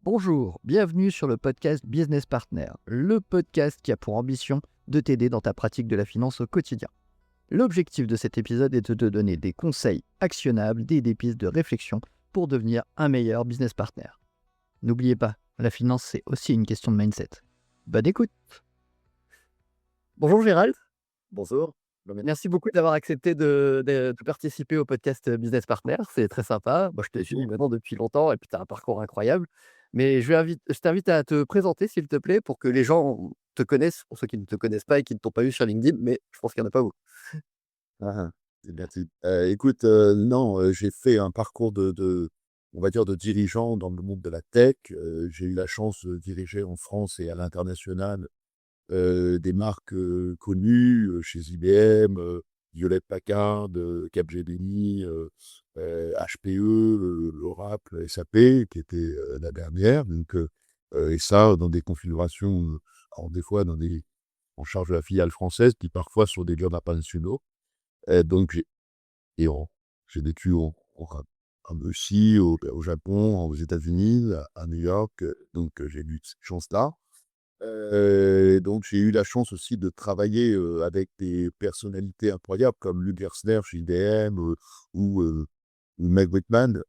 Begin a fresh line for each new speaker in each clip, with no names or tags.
Bonjour, bienvenue sur le podcast Business Partner, le podcast qui a pour ambition de t'aider dans ta pratique de la finance au quotidien. L'objectif de cet épisode est de te donner des conseils actionnables, des pistes de réflexion pour devenir un meilleur business partner. N'oubliez pas, la finance c'est aussi une question de mindset. Bonne écoute. Bonjour Gérald,
Bonjour.
merci beaucoup d'avoir accepté de participer au podcast Business Partner, c'est très sympa. Moi, je te suis maintenant depuis longtemps et puis tu as un parcours incroyable. Mais je t'invite à te présenter, s'il te plaît, pour que les gens te connaissent, pour ceux qui ne te connaissent pas et qui ne t'ont pas vu sur LinkedIn, mais je pense qu'il n'y en a pas beaucoup.
Ah, c'est bien dit. Écoute, non, j'ai fait un parcours on va dire, de dirigeant dans le monde de la tech. J'ai eu la chance de diriger en France et à l'international, des marques, connues, chez IBM, Hewlett-Packard, Capgemini, HPE, Oracle, SAP, qui était, la dernière. Donc, et ça dans des configurations, alors des fois en charge de la filiale française qui parfois sont des job internationaux. Donc et en j'ai vécu aussi au Japon, aux États-Unis, à New York, donc j'ai eu cette chance-là. Donc j'ai eu la chance aussi de travailler, avec des personnalités incroyables comme Luc Gerstner chez IBM, ou Meg Whitman,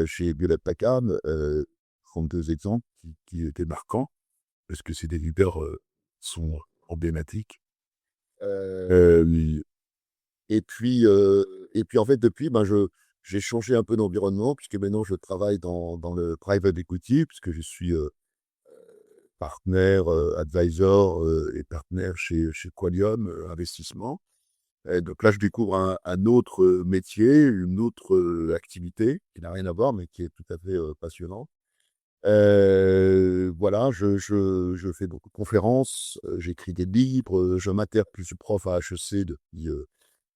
chez Hewlett-Packard, sont 2 exemples qui étaient marquants parce que c'est des leaders, sont emblématiques. Hem et puis en fait depuis, ben, j'ai changé un peu d'environnement puisque maintenant je travaille dans le private equity puisque je suis, partner, advisor, et partenaire chez Qualium, Investissement. Et donc là, je découvre un autre, métier, une autre, activité qui n'a rien à voir, mais qui est tout à fait, passionnante. Voilà, je fais beaucoup de conférences, j'écris des livres, je m'intègre je suis prof à HEC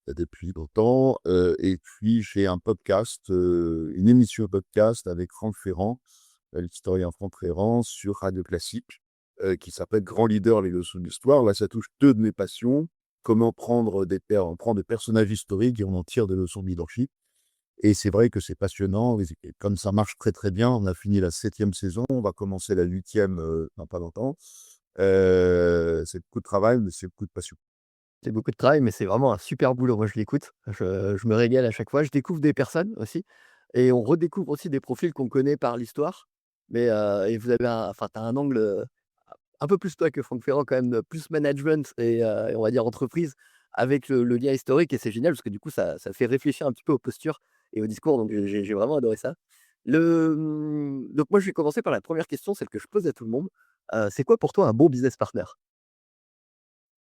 depuis longtemps, et puis j'ai un podcast, une émission podcast avec Franck Ferrand, l'historien Franck Ferrand sur Radio Classique, qui s'appelle «Grand leader, les leçons d'histoire». Là, ça touche 2 de mes passions. Comment on prend des personnages historiques et on en tire des leçons de leadership, et c'est vrai que c'est passionnant et comme ça marche très, très bien, on a fini la 7e saison, on va commencer la 8e, dans pas longtemps. C'est beaucoup de travail, mais c'est beaucoup de passion.
C'est beaucoup de travail, mais c'est vraiment un super boulot. Moi, je l'écoute, je me régale à chaque fois. Je découvre des personnes aussi et on redécouvre aussi des profils qu'on connaît par l'histoire. Mais et vous avez enfin, tu as un angle, un peu plus toi que Franck Ferrand quand même, plus management et on va dire entreprise avec le lien historique et c'est génial parce que du coup ça fait réfléchir un petit peu aux postures et au discours donc j'ai vraiment adoré ça. Donc moi je vais commencer par la première question, celle que je pose à tout le monde. C'est quoi pour toi un bon business partner?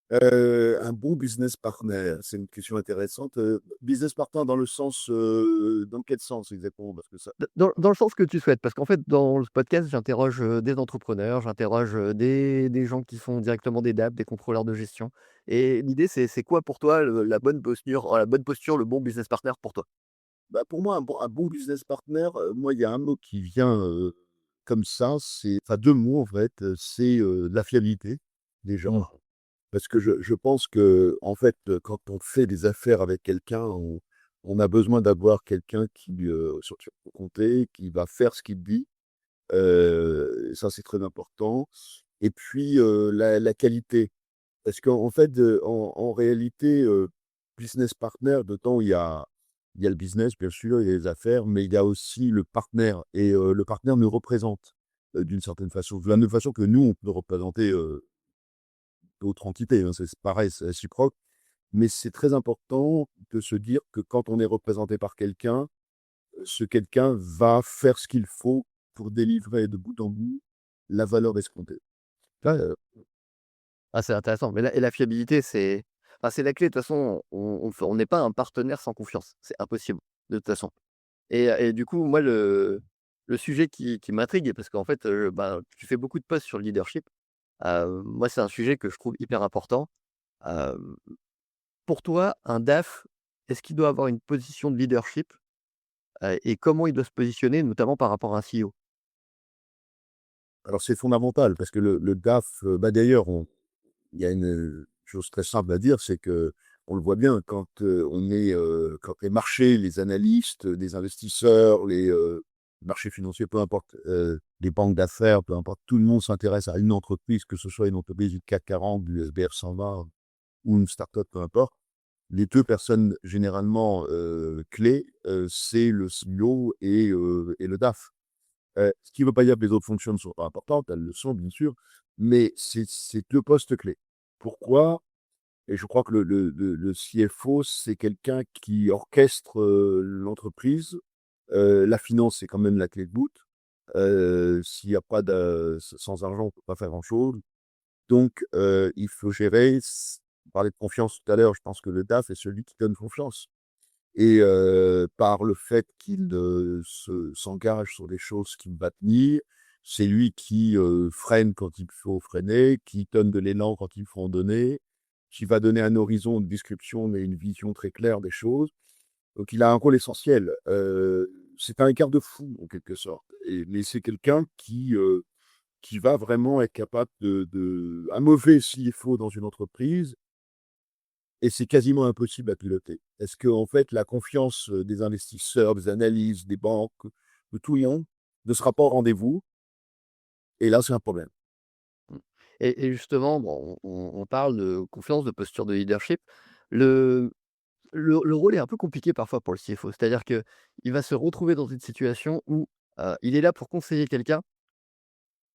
Un bon business partner, c'est une question intéressante. Business partner dans le sens, dans quel sens exactement? Parce que ça
Dans le sens que tu souhaites, parce qu'en fait, dans le podcast, j'interroge, des entrepreneurs, j'interroge, des gens qui font directement des DAP, des contrôleurs de gestion et l'idée, c'est quoi pour toi le la bonne posture, le bon business partner pour toi?
bah, pour moi, un bon business partner, moi, il y a un mot qui vient, comme ça, c'est enfin 2 mots en fait, c'est, la fiabilité, déjà.
Mmh.
Parce que je pense que en fait, quand on fait des affaires avec quelqu'un, on a besoin d'avoir quelqu'un sur qui on peut compter, qui va faire ce qu'il dit. Ça, c'est très important, et puis, la qualité. Parce qu'en fait, en réalité, business partner, dedans, il y a le business, bien sûr, il y a les affaires, mais il y a aussi le partenaire, et le partenaire nous représente, d'une certaine façon. De la même façon que nous, on peut représenter, d'autres entités, hein, c'est pareil, c'est réciproque. Mais c'est très important de se dire que quand on est représenté par quelqu'un, ce quelqu'un va faire ce qu'il faut pour délivrer de bout en bout la valeur escomptée. Là,
Ah, c'est intéressant, mais la fiabilité, c'est la clé. De toute façon, on n'est pas un partenaire sans confiance. C'est impossible, de toute façon et du coup, moi, le sujet qui m'intrigue parce qu'en fait, ben, tu fais beaucoup de posts sur le leadership. Moi, c'est un sujet que je trouve hyper important. Hem, pour toi, un DAF, est-ce qu'il doit avoir une position de leadership, et comment il doit se positionner, notamment par rapport à un CEO?
alors c'est fondamental parce que le DAF, bah, d'ailleurs, il y a une chose très simple à dire, c'est que on le voit bien quand les marchés, les analystes, les investisseurs, marché financier, peu importe, les banques d'affaires, peu importe, tout le monde s'intéresse à une entreprise, que ce soit une entreprise du CAC 40, du SBF 120 ou une start-up, peu importe. Les 2 personnes généralement, clés, c'est le CEO et le DAF. Ce qui ne veut pas dire que les autres fonctions ne sont pas importantes, elles le sont bien sûr, mais c'est 2 postes clés. Pourquoi? Et je crois que le CFO, c'est quelqu'un qui orchestre, l'entreprise. La finance, c'est quand même la clé de voûte. S'il y a pas de sans argent, on peut pas faire grand-chose. Donc il faut gérer on parlait de confiance tout à l'heure, je pense que le DAF est celui qui donne confiance et par le fait qu'il, s'engage sur des choses qu'il va tenir, c'est lui qui, freine quand il faut freiner, qui donne de l'élan quand il faut en donner, qui va donner un horizon, une description, mais une vision très claire des choses. Donc il a un rôle essentiel. C'est un garde-fou en quelque sorte mais c'est quelqu'un qui va vraiment être capable de un mauvais CFO dans une entreprise et c'est quasiment impossible à piloter. Est-ce que en fait, la confiance, des investisseurs, des analystes, des banques, de tout le monde ne sera pas au rendez-vous et là, c'est un problème.
Mmh. Et justement, bon, on parle de confiance, de posture de leadership. Le le rôle est un peu compliqué parfois pour le CFO. C'est-à-dire qu'il va se retrouver dans une situation où, il est là pour conseiller quelqu'un,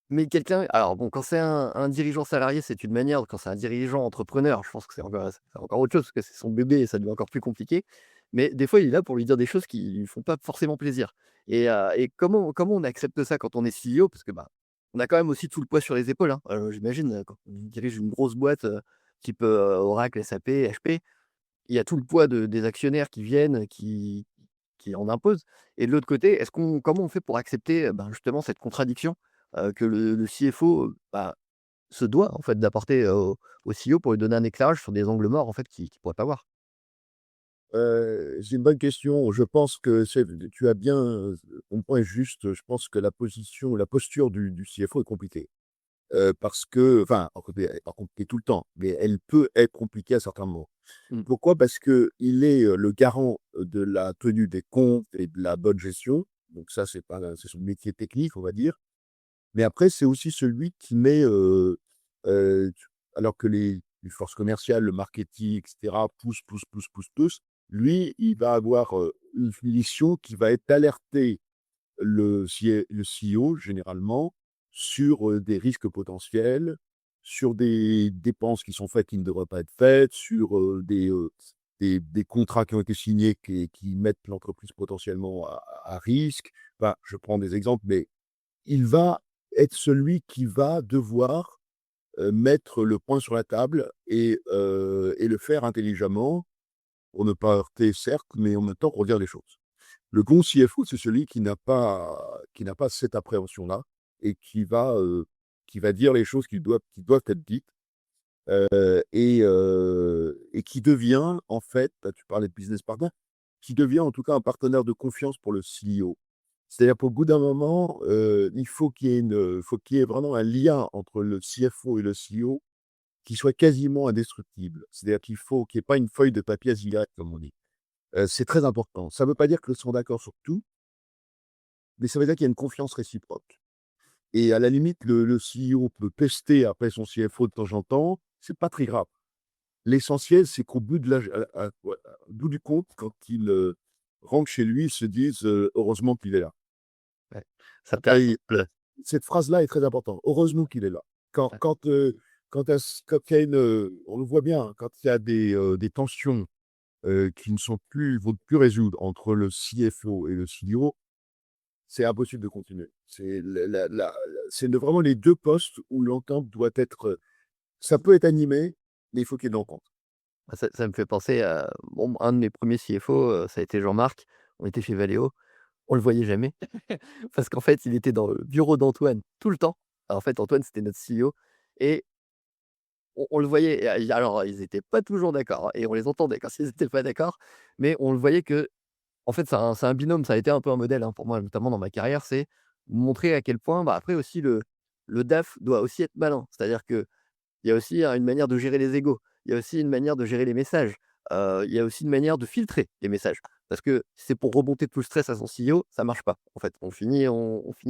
mais quelqu'un alors bon, quand c'est un dirigeant salarié, c'est une manière, quand c'est un dirigeant entrepreneur, je pense que c'est encore autre chose, parce que c'est son bébé et ça devient encore plus compliqué. Mais des fois, il est là pour lui dire des choses qui lui font pas forcément plaisir. Et comment on accepte ça quand on est CEO? Parce que, bah, on a quand même aussi tout le poids sur les épaules, hein. J'imagine, quand on dirige une grosse boîte, type, Oracle, SAP, HP, il y a tout le poids des actionnaires qui viennent, qui en imposent. Et de l'autre côté, comment on fait pour accepter, ben, justement cette contradiction, que le CFO, bah, se doit en fait d'apporter, au CEO pour lui donner un éclairage sur des angles morts en fait qu'il pourrait pas voir?
C'est une bonne question. Je pense que tu as bien, ton point est juste. Je pense que la posture du CFO est compliquée. Parce que enfin, elle est pas compliquée tout le temps, mais elle peut être compliquée à certains moments.
Mmh.
Pourquoi? Parce qu'il est, le garant, de la tenue des comptes et de la bonne gestion. Donc ça, c'est son métier technique, on va dire. Mais après, c'est aussi celui qui met, tu alors que les forces commerciales, le marketing et cetera poussent, poussent, poussent, poussent, poussent, lui, il va avoir, une mission qui va être d'alerter le CEO généralement sur, des risques potentiels, sur des dépenses qui sont faites qui ne devraient pas être faites, sur, des contrats qui ont été signés qui mettent l'entreprise potentiellement à risque. Enfin, je prends des exemples, mais il va être celui qui va devoir, mettre le point sur la table et le faire intelligemment pour ne pas heurter certes, mais en même temps pour dire les choses. Le bon CFO, c'est celui qui n'a pas cette appréhension-là et qui va dire les choses qui doivent être dites, et qui devient en fait, bah, tu parlais de business partner, qui devient en tout cas un partenaire de confiance pour le CEO. C'est-à-dire qu'au bout d'un moment, il faut qu'il y ait vraiment un lien entre le CFO et le CEO qui soit quasiment indestructible. C'est-à-dire qu'il y ait pas une feuille de papier à cigarette, comme on dit. C'est très important. Ça ne veut pas dire qu'ils sont d'accord sur tout, mais ça veut dire qu'il y a une confiance réciproque et à la limite, le CEO peut pester après son CFO de temps en temps, c'est pas très grave. L'essentiel, c'est qu'au bout de la ouais, au bout du compte, quand il, rentre chez lui, il se dise, «Heureusement qu'il est là».
Ouais. Ça
Et
permet
cette phrase-là est très importante. «Heureusement qu'il est là». Quand
ouais.
quand, quand il y a on le voit bien, hein, quand il y a des tensions, qui ne sont plus vont plus résoudre entre le CFO et le CEO, c'est impossible de continuer. C'est vraiment les 2 postes où l'entente doit être, ça peut être animé, mais il faut qu'il y ait de l'entente.
Ça me fait penser à bon, un de mes premiers CFO, ça a été Jean-Marc. On était chez Valeo, on le voyait jamais parce qu'en fait, il était dans le bureau d'Antoine tout le temps. Alors, en fait, Antoine, c'était notre CEO et on le voyait et alors ils étaient pas toujours d'accord, hein, et on les entendait quand ils étaient pas d'accord, mais on le voyait que en fait, c'est un binôme. Ça a été un peu un modèle, hein, pour moi, notamment dans ma carrière. C'est montrer à quel point, bah, après aussi le DAF doit aussi être malin. C'est-à-dire qu'il y a aussi, une manière de gérer les égos. Il y a aussi une manière de gérer les messages. Il y a aussi une manière de filtrer les messages. Parce que si c'est pour remonter tout le stress à son CEO, ça marche pas, en fait. On finit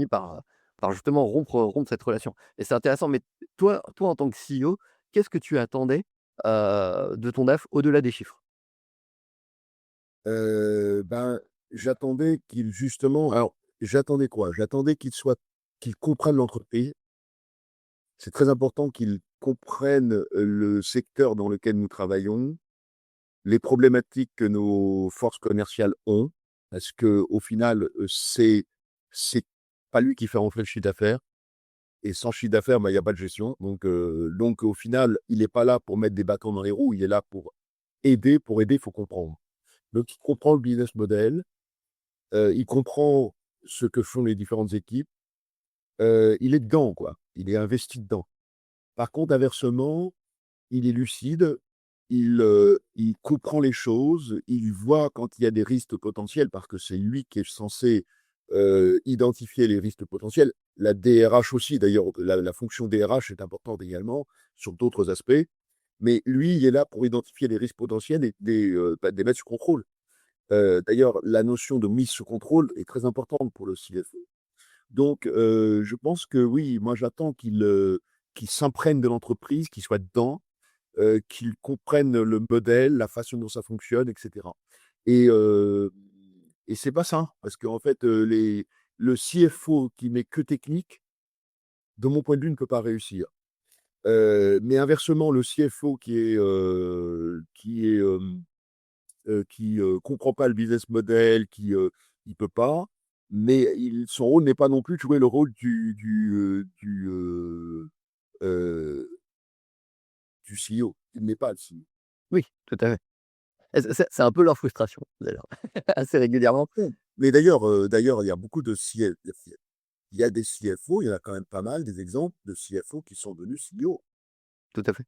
par justement rompre cette relation et c'est intéressant, mais toi en tant que CEO, qu'est-ce que tu attendais, de ton DAF au-delà des chiffres?
Ben, j'attendais qu'il justement alors, j'attendais quoi? J'attendais qu'il comprenne l'entreprise. C'est très important qu'il comprenne, le secteur dans lequel nous travaillons, les problématiques que nos forces commerciales ont, parce qu'au final, c'est pas lui qui fait rentrer le chiffre d'affaires et sans chiffre d'affaires, bah, il y a pas de gestion. Donc au final, il est pas là pour mettre des bâtons dans les roues, il est là pour aider. Pour aider, il faut comprendre. Donc il comprend le business model, il comprend ce que font les différentes équipes, il est dedans, quoi. Il est investi dedans. Par contre, inversement, il est lucide, il comprend les choses, il voit quand il y a des risques potentiels parce que c'est lui qui est censé, identifier les risques potentiels. La DRH aussi d'ailleurs, la fonction DRH est importante également sur d'autres aspects, mais lui, il est là pour identifier les risques potentiels et de les mettre sous contrôle. D'ailleurs, la notion de mise sous contrôle est très importante pour le CFO. Donc, je pense que oui, moi j'attends qu'il s'imprègne de l'entreprise, qu'il soit dedans, qu'ils comprennent le modèle, la façon dont ça fonctionne, et cetera. Et heu et c'est pas ça, parce qu'en fait, le CFO qui met que technique, de mon point de vue, ne peut pas réussir. Mais inversement, le CFO qui comprend pas le business model, il peut pas, mais son rôle n'est pas non plus de jouer le rôle du CEO. Il n'est pas le CEO.
Oui, tout à fait et c'est un peu leur frustration d'ailleurs, assez régulièrement.
Bon, mais d'ailleurs, il y a beaucoup de CF il y a des CFO, il y en a quand même pas mal, des exemples de CFO qui sont devenus CEO.
Tout à fait.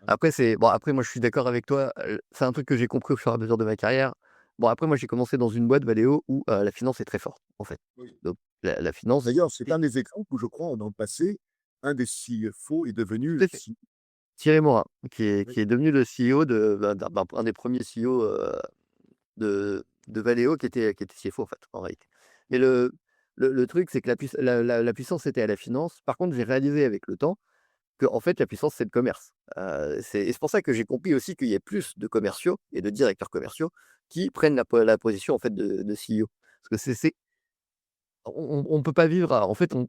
Hein.
Après c'est bon, après moi je suis d'accord avec toi, c'est un truc que j'ai compris au fur et à mesure de ma carrière. Bon après moi j'ai commencé dans une boîte Valeo où, la finance est très forte, en fait.
Oui.
Donc la finance
D'ailleurs, c'est
et
un des exemples où je crois, dans le passé, un des CFO est devenu
tout à fait.
CEO.
Thierry Morin,
Oui.
qui est devenu le CEO d'un un des premiers CEO, de Valeo qui était CFO, en fait, en réalité. Mais le truc, c'est que la puissance était à la finance. Par contre, j'ai réalisé avec le temps qu'en fait, la puissance, c'est le commerce. C'est pour ça que j'ai compris aussi qu'il y ait plus de commerciaux et de directeurs commerciaux qui prennent la position, en fait, de CEO. Parce que c'est on peut pas vivre en fait, on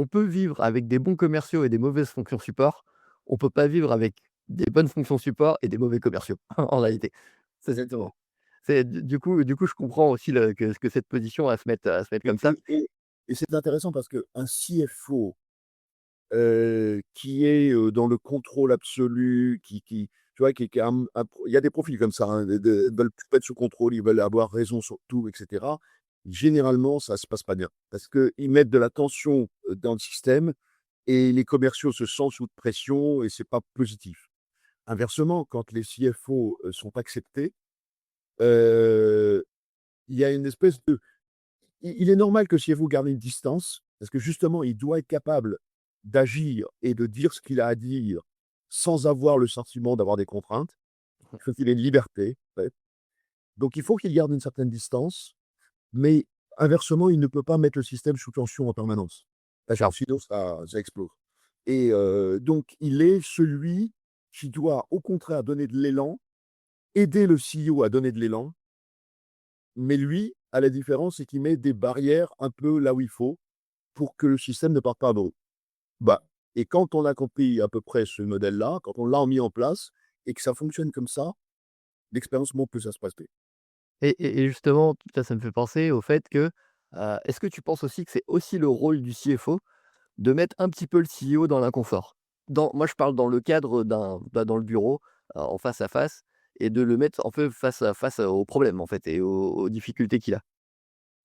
peut vivre avec des bons commerciaux et des mauvaises fonctions support. On peut pas vivre avec des bonnes fonctions support et des mauvais commerciaux, en réalité.
Exactement.
C'est du coup, je comprends aussi que cette position à se mettre
Et
comme ça.
et et et c'est intéressant parce qu'un CFO, qui est, dans le contrôle absolu, tu vois, qui a il y a des profils comme ça, hein, ils veulent tout mettre sous contrôle, ils veulent avoir raison sur tout, et cetera. Généralement, ça se passe pas bien parce qu'ils mettent de la tension, dans le système et les commerciaux se sentent sous pression et c'est pas positif. Inversement, quand les CFO, sont acceptés, heu, il y a une espèce de il est normal que le CFO garde une distance, parce que justement, il doit être capable d'agir et de dire ce qu'il a à dire, sans avoir le sentiment d'avoir des contraintes. Il faut qu'il ait une liberté, en fait. Donc il faut qu'il garde une certaine distance, mais inversement, il ne peut pas mettre le système sous tension en permanence, parce que
Clairement.
sinon ça explose. Donc il est celui qui doit, au contraire, donner de l'élan, aider le CEO à donner de l'élan, mais lui, à la différence, c'est qu'il met des barrières un peu là où il faut, pour que le système ne parte pas à volo. Bah et quand on a compris à peu près ce modèle-là, quand on l'a mis en place et que ça fonctionne comme ça, l'expérience montre que ça se passe bien.
Et justement, ça me fait penser au fait que, est-ce que tu penses aussi que c'est aussi le rôle du CFO de mettre un petit peu le CEO dans l'inconfort? Moi, je parle dans le cadre dans le bureau, en face à face et de le mettre, en fait, face à face aux problèmes, en fait et aux difficultés qu'il a.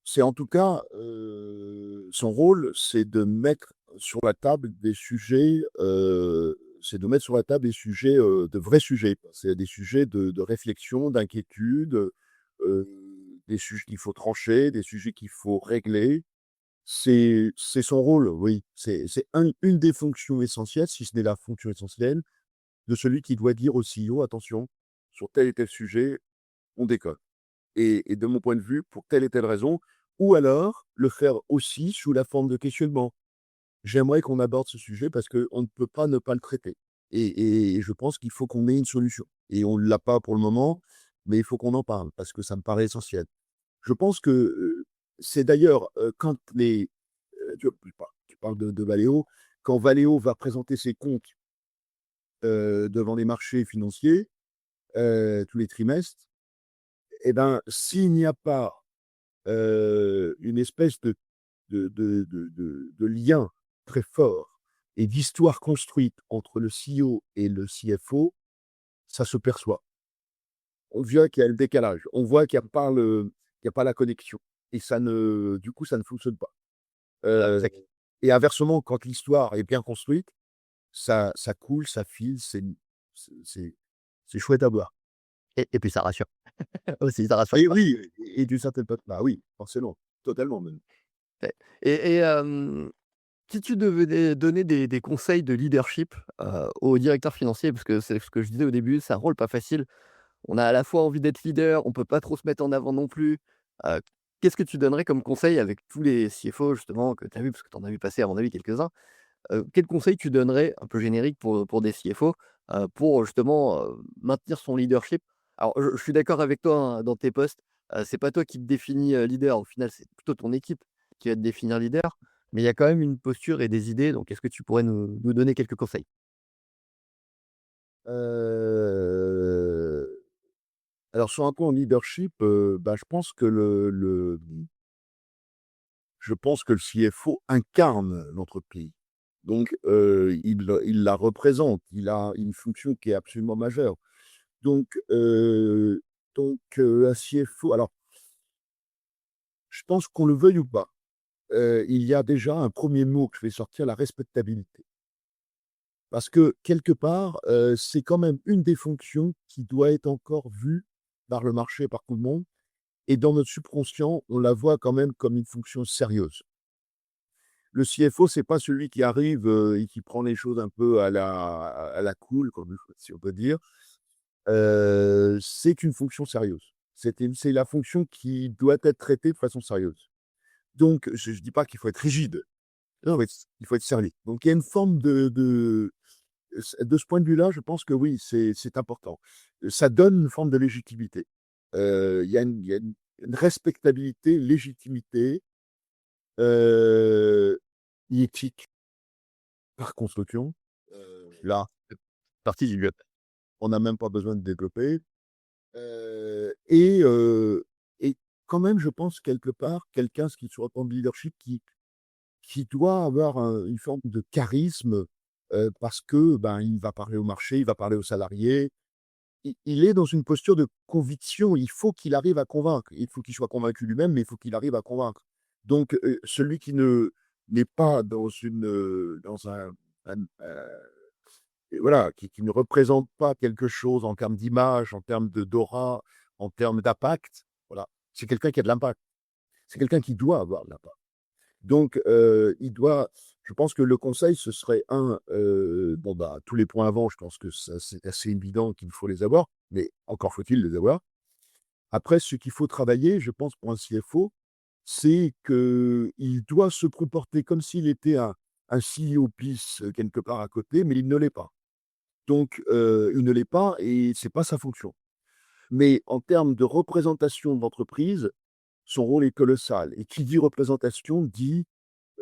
C'est en tout cas, son rôle, c'est de mettre sur la table des sujets, de vrais sujets. C'est des sujets de réflexion, d'inquiétude, des sujets qu'il faut trancher, des sujets qu'il faut régler. C'est son rôle, oui. C'est une des fonctions essentielles, si ce n'est la fonction essentielle, de celui qui doit dire au CEO: «Attention, sur tel et tel sujet, on déconne». et de mon point de vue, pour telle et telle raison, ou alors le faire aussi sous la forme de questionnement. J'aimerais qu'on aborde ce sujet parce qu'on ne peut pas ne pas le traiter et je pense qu'il faut qu'on ait une solution et on ne l'a pas pour le moment, mais il faut qu'on en parle parce que ça me paraît essentiel. Je pense que, c'est d'ailleurs, quand tu parles de Valeo, quand Valeo va présenter ses comptes, devant les marchés financiers, tous les trimestres, et ben, s'il n'y a pas, une espèce de lien très fort et d'histoire construite entre le CEO et le CFO, ça se perçoit. On voit qu'il y a le décalage, on voit qu'il y a pas la connexion et ça ne du coup, ça ne fonctionne pas. Heu
Exact.
et inversement, quand l'histoire est bien construite, ça coule, ça file, c'est c'est c'est chouette à voir.
Et puis ça rassure aussi, ça rassure
Et
pas.
oui, et d'une certaine bah oui, forcément, totalement même.
Ouais. Et si tu devais donner des conseils de leadership, aux directeurs financiers, parce que c'est ce que je disais au début, c'est un rôle pas facile. On a à la fois envie d'être leader, on peut pas trop se mettre en avant non plus. Heu, Qu'est-ce que tu donnerais comme conseil avec tous les CFO justement que tu as vu, parce que tu en as vu passer à mon avis quelques-uns? Quel conseil tu donnerais, un peu générique pour des CFO, pour justement, maintenir son leadership? Alors je suis d'accord avec toi, hein, dans tes postes, c'est pas toi qui te définis, leader, au final, c'est plutôt ton équipe qui va te définir leader, mais il y a quand même une posture et des idées, donc est-ce que tu pourrais nous donner quelques conseils?
Heu, alors sur un point en leadership, bah, je pense que le CFO incarne l'entreprise. Donc, il la représente, il a une fonction qui est absolument majeure. Donc, un CFO alors, je pense qu'on le veuille ou pas, il y a déjà un premier mot que je vais sortir, la respectabilité. Parce que quelque part, c'est quand même une des fonctions qui doit être encore vue par le marché, par tout le monde et dans notre subconscient, on la voit quand même comme une fonction sérieuse. Le CFO, c'est pas celui qui arrive, et qui prend les choses un peu à la cool, comme si on peut dire. C'est une fonction sérieuse. C'est la fonction qui doit être traitée de façon sérieuse. Donc je dis pas qu'il faut être rigide. Non, mais il faut être sérieux. Donc il y a une forme de ce point de vue-là, je pense que oui, c'est important. Ça donne une forme de légitimité. Il y a une respectabilité, légitimité, heu, éthique par construction. Là,
Partie du job.
on n'a même pas besoin de développer. Et quand même, je pense quelque part, quelqu'un, ce qui sur un plan de leadership, qui doit avoir une forme de charisme, parce que, ben, il va parler au marché, il va parler aux salariés. Il est dans une posture de conviction, il faut qu'il arrive à convaincre. Il faut qu'il soit convaincu lui-même, mais il faut qu'il arrive à convaincre. Donc, celui qui ne n'est pas dans et voilà, qui ne représente pas quelque chose en termes d'image, en termes d'aura, en termes d'impact, voilà. C'est quelqu'un qui a de l'impact. C'est quelqu'un qui doit avoir de l'impact. Donc, je pense que le conseil, ce serait bon, bah, tous les points avant, je pense que ça, c'est assez évident qu'il faut les avoir, mais encore faut-il les avoir. Après, ce qu'il faut travailler, je pense, pour un CFO, c'est qu'il doit se comporter comme s'il était un CEO bis, quelque part à côté, mais il ne l'est pas. Donc, il ne l'est pas et c'est pas sa fonction. Mais en termes de représentation de l'entreprise, son rôle est colossal et qui dit représentation dit,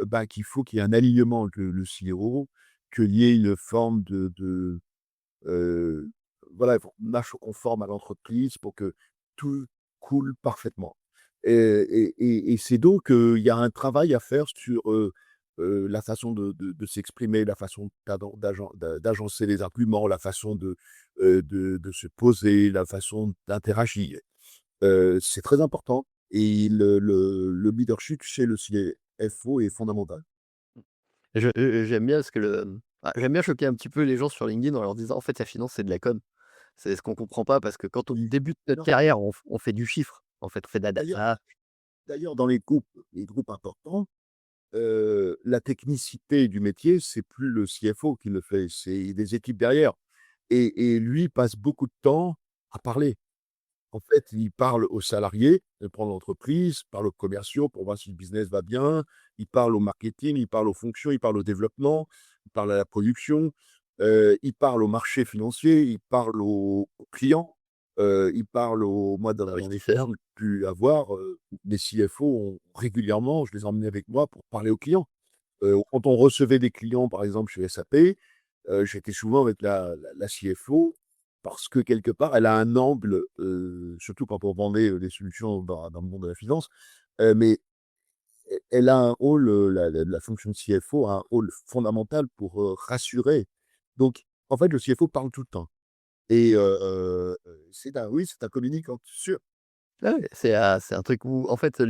bah, qu'il faut qu'il y ait un alignement avec le CEO, qu'il y ait une forme heu, voilà, il faut qu'on marche conforme à l'entreprise pour que tout coule parfaitement. Et c'est donc, il y a un travail à faire sur, la façon de s'exprimer, la façon d'agencer les arguments, la façon de se poser, la façon d'interagir. C'est très important et le leadership chez le CFO est fondamental.
J'aime bien parce que j'aime bien choquer un petit peu les gens sur LinkedIn en leur disant: «En fait, la finance, c'est de la com». C'est ce qu'on comprend pas parce que quand on débute notre
Non,
carrière, on fait du chiffre, en fait, on fait de la
d'ailleurs
data.
d'ailleurs dans les groupes importants, la technicité du métier, c'est plus le CFO qui le fait, c'est des équipes derrière et lui passe beaucoup de temps à parler. En fait, il parle aux salariés, prend l'entreprise, parle aux commerciaux pour voir si le business va bien, il parle au marketing, il parle aux fonctions, il parle au développement, il parle à la production, il parle au marché financier, il parle aux clients, il parle aux moi dans les
Investisseurs.
fermes, j'ai pu avoir, des CFO régulièrement, je les emmenais avec moi pour parler aux clients. Quand on recevait des clients, par exemple, chez SAP, j'étais souvent avec la CFO parce que quelque part, elle a un angle, surtout quand on vendait, des solutions dans le monde de la finance, mais elle a un rôle, la fonction de CFO a un rôle fondamental pour, rassurer. Donc en fait, le CFO parle tout le temps et c'est un communicant sûr.
Ouais, ouais, c'est un truc où en fait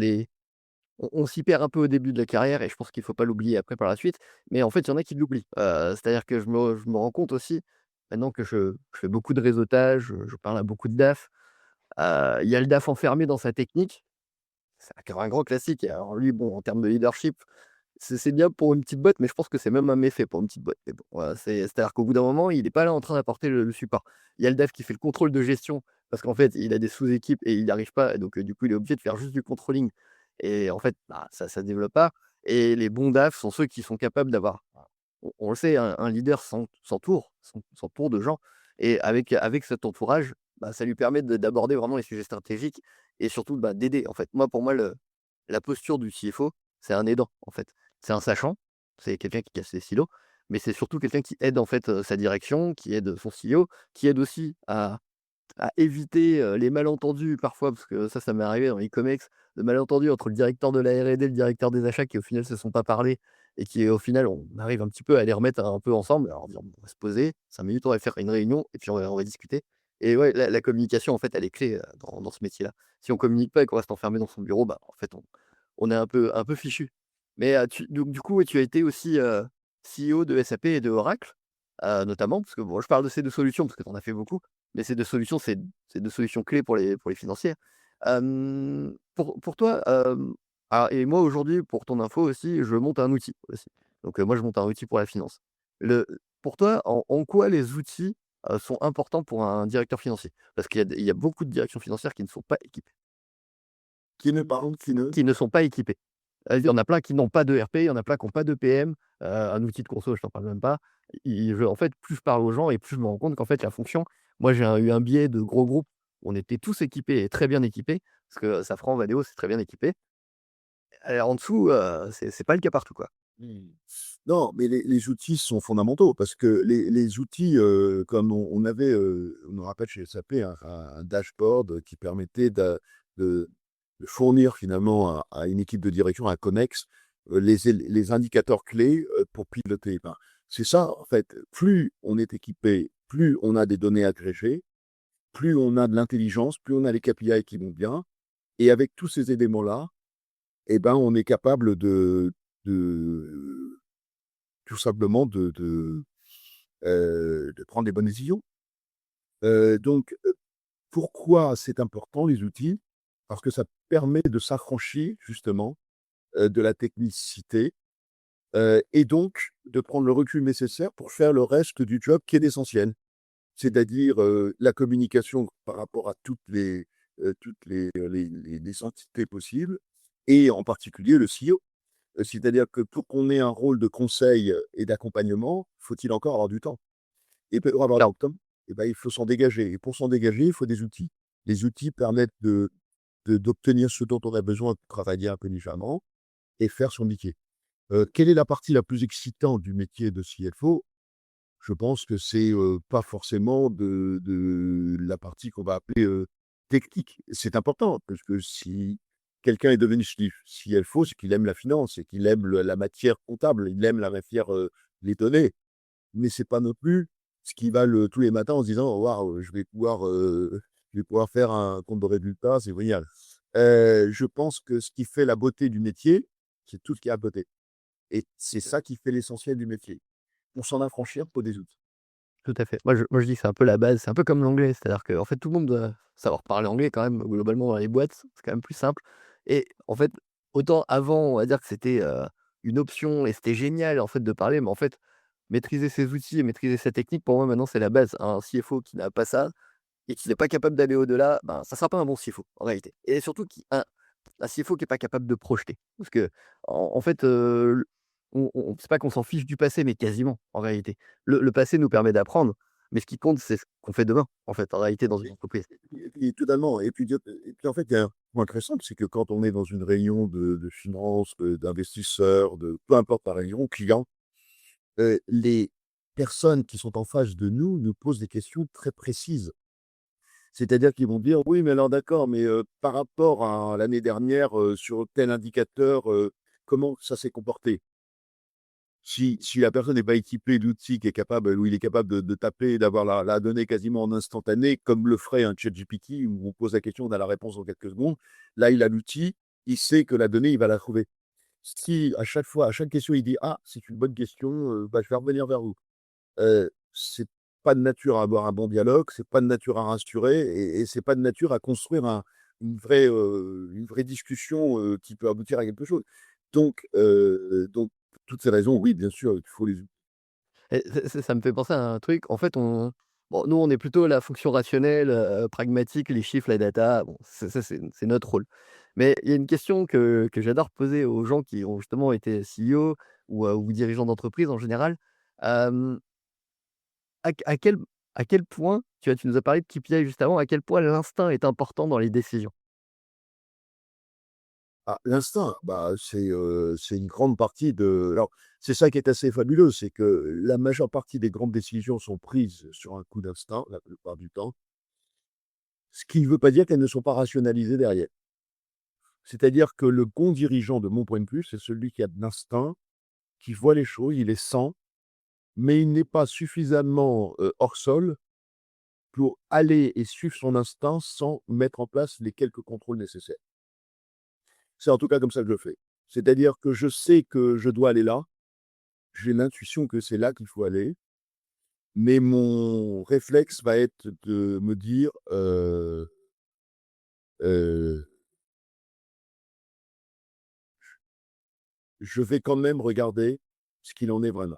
on s'y perd un peu au début de la carrière et je pense qu'il faut pas l'oublier après par la suite. Mais en fait, il y en a qui l'oublient. C'est-à-dire que je me rends compte aussi, maintenant que je fais beaucoup de réseautage, je parle à beaucoup de DAF. Il y a le DAF enfermé dans sa technique, c'est encore un grand classique et alors lui, bon, en termes de leadership, c'est bien pour une petite boîte, mais je pense que c'est même un méfait pour une petite boîte. Mais bon, voilà, c'est-à-dire qu'au bout d'un moment, il est pas là en train d'apporter le support. Il y a le DAF qui fait le contrôle de gestion parce qu'en fait, il a des sous-équipes et il n'y arrive pas et donc du coup, il est obligé de faire juste du controlling et en fait, bah, ça développe pas et les bons DAF sont ceux qui sont capables d'avoir on le sait, un leader s'entoure de gens et avec cet entourage, bah, ça lui permet d'aborder vraiment les sujets stratégiques et surtout, bah, d'aider, en fait. Moi, pour moi, la posture du CFO, c'est un aidant, en fait. C'est un sachant, c'est quelqu'un qui casse les silos, mais c'est surtout quelqu'un qui aide, en fait, sa direction, qui aide son CEO, qui aide aussi à éviter, les malentendus parfois, parce que ça m'est arrivé dans les comex, de malentendus entre le directeur de la R&D et le directeur des achats qui au final se sont pas parlé et qui au final on arrive un petit peu à les remettre un peu ensemble. Alors dire: «Bon, on va se poser 5 minutes, on va faire une réunion et puis on va discuter» et ouais, la communication en fait elle est clé, dans ce métier-là. Si on communique pas et qu'on reste enfermé dans son bureau, bah, en fait on est un peu fichu. Mais, tu donc du coup, ouais, tu as été aussi, CEO de SAP et de Oracle, notamment parce que bon, je parle de ces 2 solutions parce que tu en as fait beaucoup. Mais ces 2 solutions, c'est 2 solutions clés pour les financiers. Pour toi, et moi aujourd'hui, pour ton info aussi, je monte un outil aussi. Donc, moi je monte un outil pour la finance. Pour toi, en quoi les outils, sont importants pour un directeur financier? Parce qu'il y a beaucoup de directions financières qui ne sont pas équipées,
Qui ne parle qui ne
qui ne sont pas équipées. Il y en a plein qui n'ont pas de RP, il y en a plein qui n'ont pas de PM, un outil de conso, je t'en parle même pas. En fait, plus je parle aux gens et plus je me rends compte qu'en fait la fonction moi eu un biais de gros groupes, on était tous équipés et très bien équipés, parce que Safran, Valeo, c'est très bien équipé. En dessous, c'est pas le cas partout, quoi.
Mmh. Non, mais les outils sont fondamentaux parce que les outils, comme on avait, on me rappelle chez SAP un dashboard qui permettait de de fournir finalement à une équipe de direction, un COMEX, les indicateurs clés, pour piloter. Ben, c'est ça en fait, plus on est équipé, plus on a des données agrégées, plus on a de l'intelligence, plus on a les KPI qui vont bien et avec tous ces éléments-là et ben, on est capable de tout simplement de prendre les bonnes décisions. Donc, pourquoi c'est important les outils? Parce que ça permet de s'affranchir justement, de la technicité, et donc de prendre le recul nécessaire pour faire le reste du job qui est essentiel. C'est-à-dire, la communication par rapport à toutes les entités possibles et en particulier le CEO. C'est-à-dire que pour qu'on ait un rôle de conseil et d'accompagnement, faut-il encore avoir du temps? Et pour avoir du
Clairement,
temps, et ben, il faut s'en dégager et pour s'en dégager, il faut des outils. Les outils permettent d'obtenir ce dont on a besoin pour travailler intelligemment et faire son métier. Quelle est la partie la plus excitante du métier de CFO? Je pense que c'est, pas forcément de la partie qu'on va appeler, technique. C'est important parce que si quelqu'un est devenu CFO, c'est qu'il aime la finance, c'est qu'il aime le la matière comptable, il aime la matière, les données. Mais c'est pas non plus ce qui va le tous les matins en se disant: «Waouh, je vais pouvoir faire un compte de résultat, c'est génial». Je pense que ce qui fait la beauté du métier, c'est tout ce qui est à côté et c'est ça qui fait l'essentiel du métier. Pour s'en affranchir, faut des outils.
tout à fait. Moi je dis que c'est un peu la base, c'est un peu comme l'anglais, c'est-à-dire qu'en fait tout le monde doit savoir parler anglais quand même globalement dans les boîtes, c'est quand même plus simple et en fait, autant avant, on va dire que c'était, une option et c'était génial en fait de parler, mais en fait, maîtriser ses outils et maîtriser sa technique pour moi maintenant c'est la base. Un CFO qui n'a pas ça, et qu'il n'est pas capable d'aller au-delà, ben, ça sera pas un bon CFO, en réalité. Et surtout un CFO qui est pas capable de projeter. Parce qu'en fait, on c'est pas qu'on s'en fiche du passé, mais quasiment, en réalité. Le passé nous permet d'apprendre, mais ce qui compte, c'est ce qu'on fait demain, en fait, en réalité, dans une entreprise.
Et totalement et puis en fait, il y a un point très simple, c'est que quand on est dans une réunion de finance, d'investisseurs, de peu importe la réunion, clients, les personnes qui sont en face de nous posent des questions très précises. C'est-à-dire qu'ils vont dire: «Oui, mais alors d'accord, mais par rapport à l'année dernière, sur tel indicateur, comment ça s'est comporté?» Si la personne n'est pas équipée d'outils qui est capable où il est capable de taper, d'avoir la donnée quasiment en instantané, comme le ferait un ChatGPT où on pose la question, on a la réponse en quelques secondes. Là, il a l'outil, il sait que la donnée, il va la trouver. Si à chaque fois, à chaque question, il dit: «Ah, c'est une bonne question, bah, je vais revenir vers vous». C'est pas de nature à avoir un bon dialogue, c'est pas de nature à rassurer et c'est pas de nature à construire une vraie discussion, qui peut aboutir à quelque chose. Donc pour toutes ces raisons, oui, bien sûr, il faut les
Et ça me fait penser à un truc, en fait, bon, nous, on est plutôt la fonction rationnelle, pragmatique, les chiffres, la data, bon, c'est notre rôle. Mais il y a une question que j'adore poser aux gens qui ont justement été CEO ou dirigeants d'entreprise en général. Hem, à quel point, tu vois, tu nous as parlé de KPI juste avant, à quel point l'instinct est important dans les décisions?
ah, l'instinct, bah, c'est une grande partie de alors, c'est ça qui est assez fabuleux, c'est que la majeure partie des grandes décisions sont prises sur un coup d'instinct, la plupart du temps, ce qui ne veut pas dire qu'elles ne sont pas rationalisées derrière. C'est-à-dire que le bon dirigeant, de mon point de vue, c'est celui qui a de l'instinct, qui voit les choses, il les sent, mais il n'est pas suffisamment, hors sol pour aller et suivre son instinct sans mettre en place les quelques contrôles nécessaires. C'est en tout cas comme ça que je fais. C'est-à-dire que je sais que je dois aller là, j'ai l'intuition que c'est là qu'il faut aller, mais mon réflexe va être de me dire, heu: «Je vais quand même regarder ce qu'il en est vraiment».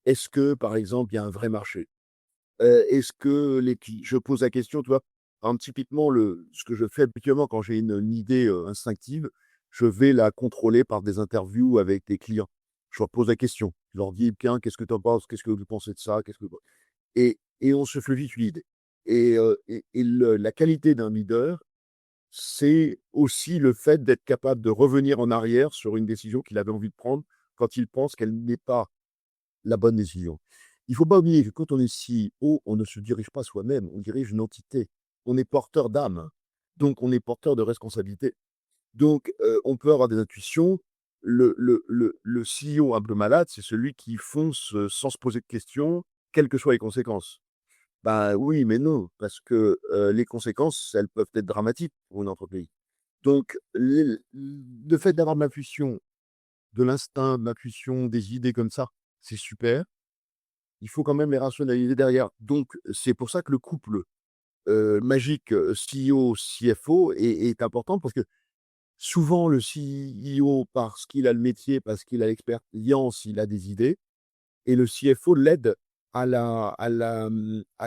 Est-ce que, par exemple, il y a un vrai marché? Est-ce que les cli je pose la question, tu vois? Par exemple, typiquement, ce que je fais habituellement quand j'ai une idée, instinctive, je vais la contrôler par des interviews avec des clients. Je leur pose la question. Je leur dis: «Tiens, qu'est-ce que tu en penses? Qu'est-ce que vous pensez de ça? Qu'est-ce que» et on se fait vite une idée et la qualité d'un leader, c'est aussi le fait d'être capable de revenir en arrière sur une décision qu'il avait envie de prendre quand il pense qu'elle n'est pas la bonne décision. Il ne faut pas oublier que quand on est CEO, on ne se dirige pas soi-même, on dirige une entité. On est porteur d'âme, donc on est porteur de responsabilité. Donc, on peut avoir des intuitions. Le CEO un peu malade, c'est celui qui fonce, sans se poser de questions, quelles que soient les conséquences. Bah, oui, mais non, parce que, les conséquences, elles peuvent être dramatiques pour une entreprise. Donc le fait d'avoir de l'intuition, de l'instinct, de l'intuition, des idées comme ça, c'est super. Il faut quand même les rationaliser derrière. Donc, c'est pour ça que le couple, magique, CEO-CFO est important parce que souvent le CEO, parce qu'il a le métier, parce qu'il a l'expérience, il a des idées et le CFO l'aide à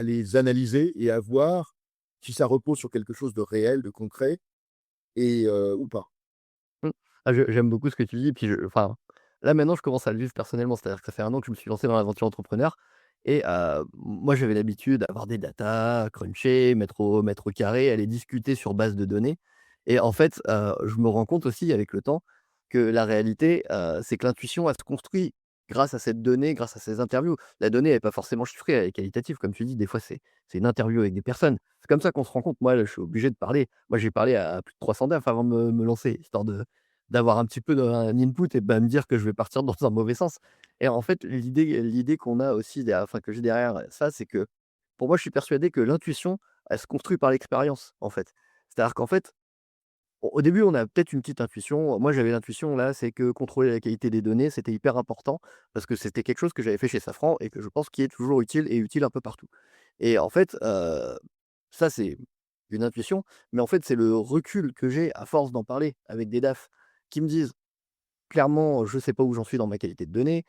les analyser et à voir si ça repose sur quelque chose de réel, de concret ou pas.
Mmh. Ah, j'aime beaucoup ce que tu dis, puis enfin, là, maintenant, je commence à le vivre personnellement. C'est-à-dire que ça fait un an que je me suis lancé dans l'aventure entrepreneur et moi, j'avais l'habitude d'avoir des datas, cruncher, mettre au carré, aller discuter sur base de données et en fait, je me rends compte aussi avec le temps que la réalité, c'est que l'intuition, elle se construit grâce à cette donnée, grâce à ces interviews. La donnée, elle est pas forcément chiffrée, elle est qualitative. Comme tu dis, des fois, c'est une interview avec des personnes. C'est comme ça qu'on se rend compte. Moi, là, je suis obligé de parler. Moi, j'ai parlé à plus de 300 DAF avant de me lancer, histoire d'avoir un petit peu un input et de pas me dire que je vais partir dans un mauvais sens. Et en fait, l'idée qu'on a aussi enfin, que j'ai derrière ça, c'est que pour moi, je suis persuadé que l'intuition, elle se construit par l'expérience, en fait. C'est-à-dire qu'en fait, au début, on a peut-être une petite intuition. Moi, j'avais l'intuition là, c'est que contrôler la qualité des données, c'était hyper important parce que c'était quelque chose que j'avais fait chez Safran et que je pense qui est toujours utile et utile un peu partout. Et en fait, ça, c'est une intuition, mais en fait, c'est le recul que j'ai à force d'en parler avec des DAF qui me disent: «Clairement, je sais pas où j'en suis dans ma qualité de données,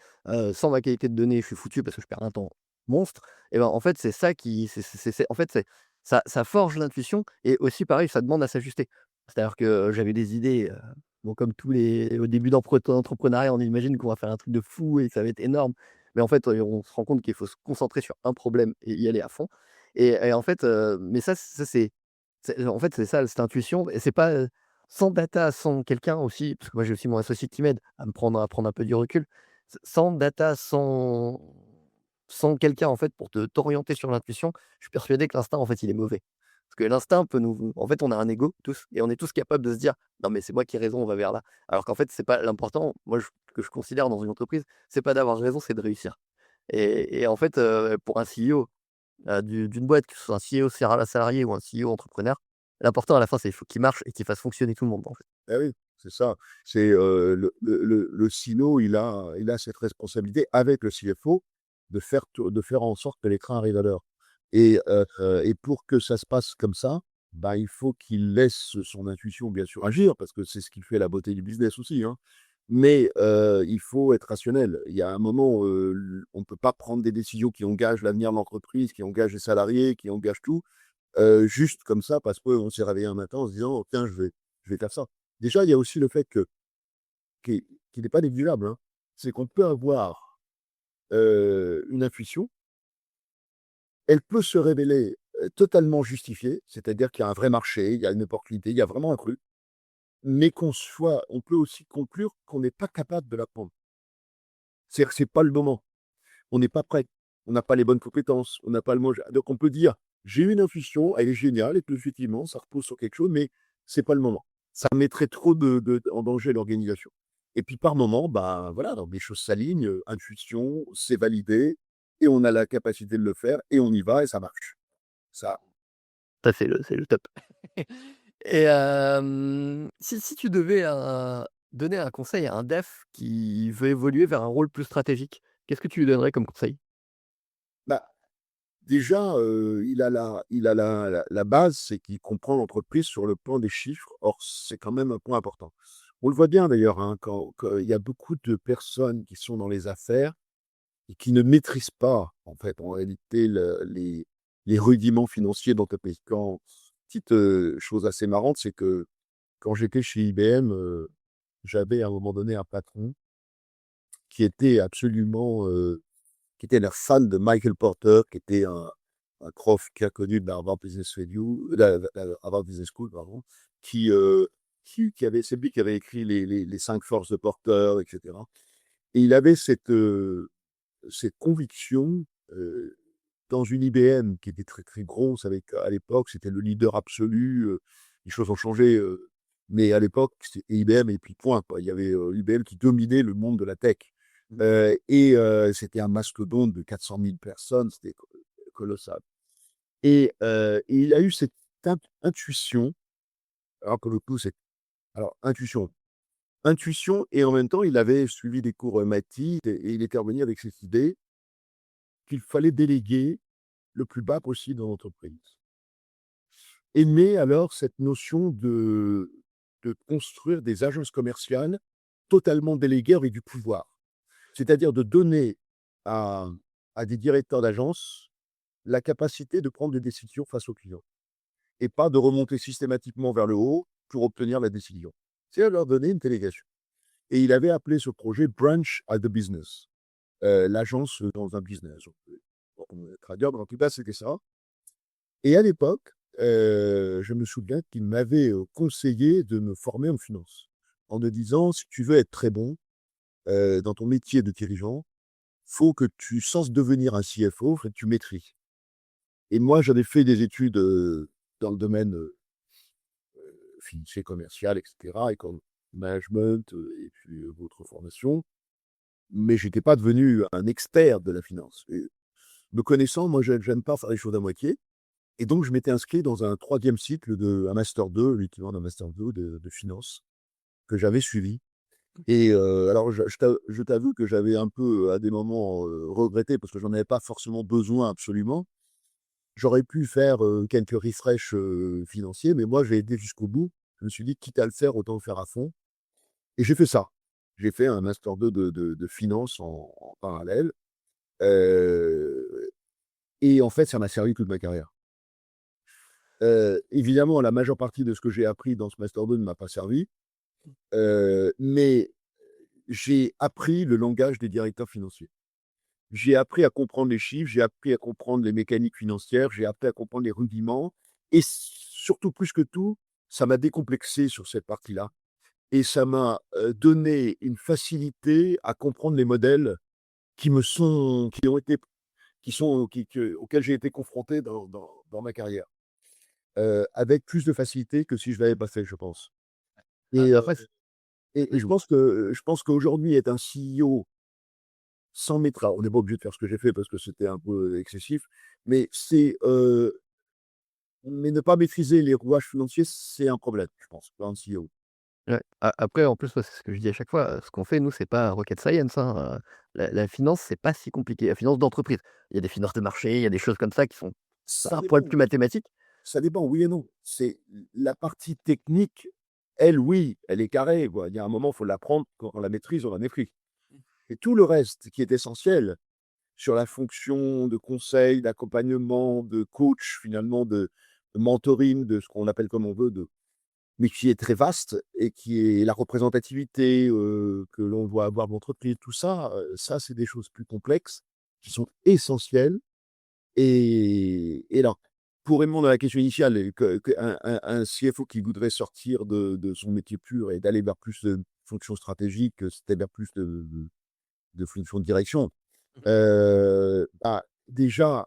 sans ma qualité de données, je suis foutu parce que je perds un temps monstre» et ben, en fait, c'est ça qui c'est en fait, ça forge l'intuition et aussi pareil, ça demande à s'ajuster. C'est-à-dire que j'avais des idées, bon comme tous les au début d'entrepreneuriat, on imagine qu'on va faire un truc de fou et que ça va être énorme. Mais en fait, on se rend compte qu'il faut se concentrer sur un problème et y aller à fond et en fait, mais ça c'est en fait, c'est ça, cette intuition et c'est pas, sans data, sans quelqu'un aussi, parce que moi j'ai aussi mon associé qui m'aide à prendre un peu du recul. Sans data, sans quelqu'un en fait pour t'orienter sur l'intuition, je suis persuadé que l'instinct en fait il est mauvais. Parce que l'instinct peut nous en fait on a un ego tous et on est tous capables de se dire: «Non mais c'est moi qui ai raison, on va vers là». Alors qu'en fait c'est pas l'important, moi que je considère dans une entreprise, c'est pas d'avoir raison, c'est de réussir et en fait, pour un CEO, d'une boîte, que ce soit un CEO salarié ou un CEO entrepreneur, l'important à la fin c'est il faut qu'il marche et qu'il fasse fonctionner tout le monde en fait.
Eh oui, c'est ça. C'est, le silo, il a cette responsabilité avec le CFO de faire en sorte que les trains arrivent à l'heure et pour que ça se passe comme ça, bah, il faut qu'il laisse son intuition bien sûr agir parce que c'est ce qui fait la beauté du business aussi, hein. Mais, il faut être rationnel. Il y a un moment, on ne peut pas prendre des décisions qui engagent l'avenir de l'entreprise, qui engagent les salariés, qui engagent tout. Juste comme ça parce qu'on s'est réveillé un matin en se disant: «Tiens, je vais faire ça». Déjà, il y a aussi le fait qui n'est pas négligeable, hein, c'est qu'on peut avoir, une intuition, elle peut se révéler, totalement justifiée, c'est-à-dire qu'il y a un vrai marché, il y a une opportunité, il y a vraiment un truc, mais on peut aussi conclure qu'on n'est pas capable de la prendre. C'est-à-dire que c'est pas le moment, on n'est pas prêt, on n'a pas les bonnes compétences, on n'a pas le donc on peut dire: «J'ai une intuition, elle est géniale et puis effectivement, ça repose sur quelque chose, mais c'est pas le moment». Ça mettrait trop en danger l'organisation et puis par moment, bah, voilà, donc les choses s'alignent, intuition, c'est validé et on a la capacité de le faire et on y va et ça marche. Ça
Ça c'est le top et si tu devais, donner un conseil à un def qui veut évoluer vers un rôle plus stratégique, qu'est-ce que tu lui donnerais comme conseil?
bah, déjà, il a la base, c'est qu'il comprend l'entreprise sur le plan des chiffres. Or, c'est quand même un point important. On le voit bien d'ailleurs, hein, quand il y a beaucoup de personnes qui sont dans les affaires et qui ne maîtrisent pas, en fait, en réalité, les rudiments financiers d'entreprise. Petite, chose assez marrante, c'est que quand j'étais chez IBM, j'avais à un moment donné un patron qui était absolument, qui était un fan de Michael Porter, qui était un prof bien connu de la Harvard Business Review, la Harvard Business School, pardon, qui, heu, qui avait c'est lui qui avait écrit les 5 forces de Porter, et cetera et il avait cette conviction, dans une IBM qui était très, très grosse avec à l'époque, c'était le leader absolu, les choses ont changé, mais à l'époque, c'était IBM et puis point, quoi. Il y avait, IBM qui dominait le monde de la tech, c'était un mastodonte de 400 000 personnes, c'était colossal et il a eu cette intuition, alors que le coup, c'est alors intuition et en même temps, il avait suivi des cours, MIT et il était revenu avec cette idée qu'il fallait déléguer le plus bas possible dans l'entreprise. Aimer alors cette notion de construire des agences commerciales totalement déléguées avec du pouvoir. C'est-à-dire de donner à à des directeurs d'agence la capacité de prendre des décisions face aux clients et pas de remonter systématiquement vers le haut pour obtenir la décision. C'est à leur donner une délégation et il avait appelé ce projet «Branch at the Business», l'agence dans un business. On peut traduire, mais en tout cas, c'était ça. Et à l'époque, je me souviens qu'il m'avait, conseillé de me former en finance, en me disant: «Si tu veux être très bon, dans ton métier de dirigeant, faut que tu sans devenir un CFO, faut que tu maîtrises». Et moi, j'avais fait des études, dans le domaine, financier, commercial et cetera, école management, et puis, d'autres formations, mais j'étais pas devenu un expert de la finance et me connaissant, moi, j'aime pas faire les choses à moitié. Et donc, je m'étais inscrit dans un troisième cycle de un master 2, l'équivalent d'un master 2 de finance que j'avais suivi et alors je t'avoue que j'avais un peu, à des moments, regretté parce que j'en avais pas forcément besoin absolument. J'aurais pu faire, quelques refresh, financiers, mais moi j'ai été jusqu'au bout. Je me suis dit: «Quitte à le faire, autant le faire à fond» et j'ai fait ça. J'ai fait un master 2 de finance en parallèle, heu et en fait, ça m'a servi toute ma carrière. Évidemment, la majeure partie de ce que j'ai appris dans ce master 2 ne m'a pas servi, mais j'ai appris le langage des directeurs financiers. J'ai appris à comprendre les chiffres, j'ai appris à comprendre les mécaniques financières, j'ai appris à comprendre les rudiments et surtout plus que tout, ça m'a décomplexé sur cette partie-là et ça m'a, donné une facilité à comprendre les modèles qui ont été auxquels j'ai été confronté dans ma carrière, avec plus de facilité que si je l'avais pas fait, je pense. Et
Après,
et
oui,
je pense qu'aujourd'hui être un CEO sans mettre on n'est pas obligé de faire ce que j'ai fait parce que c'était un peu excessif, mais mais ne pas maîtriser les rouages financiers, c'est un problème, je pense, pour un CEO.
ouais. Après, en plus, moi, c'est ce que je dis à chaque fois, ce qu'on fait, nous, c'est pas rocket science, hein, la finance, c'est pas si compliqué. La finance d'entreprise, il y a des finances de marché, il y a des choses comme ça qui sont
Ça
un poil
dépend.
plus mathématiques.
Ça dépend, oui et non. C'est la partie technique, elle, oui, elle est carrée, quoi. Il y a un moment, il faut l'apprendre. Quand on la maîtrise, on la maîtrise. Et tout le reste qui est essentiel sur la fonction de conseil, d'accompagnement, de coach, finalement, de mentoring, de ce qu'on appelle comme on veut, mais qui est très vaste et qui est la représentativité que l'on doit avoir de l'entreprise, tout ça, ça, c'est des choses plus complexes qui sont essentielles et alors, pour répondre à la question initiale, un CFO qui voudrait sortir de son métier pur et d'aller vers plus de fonctions stratégiques, c'était vers plus de fonctions de direction. Bah, déjà,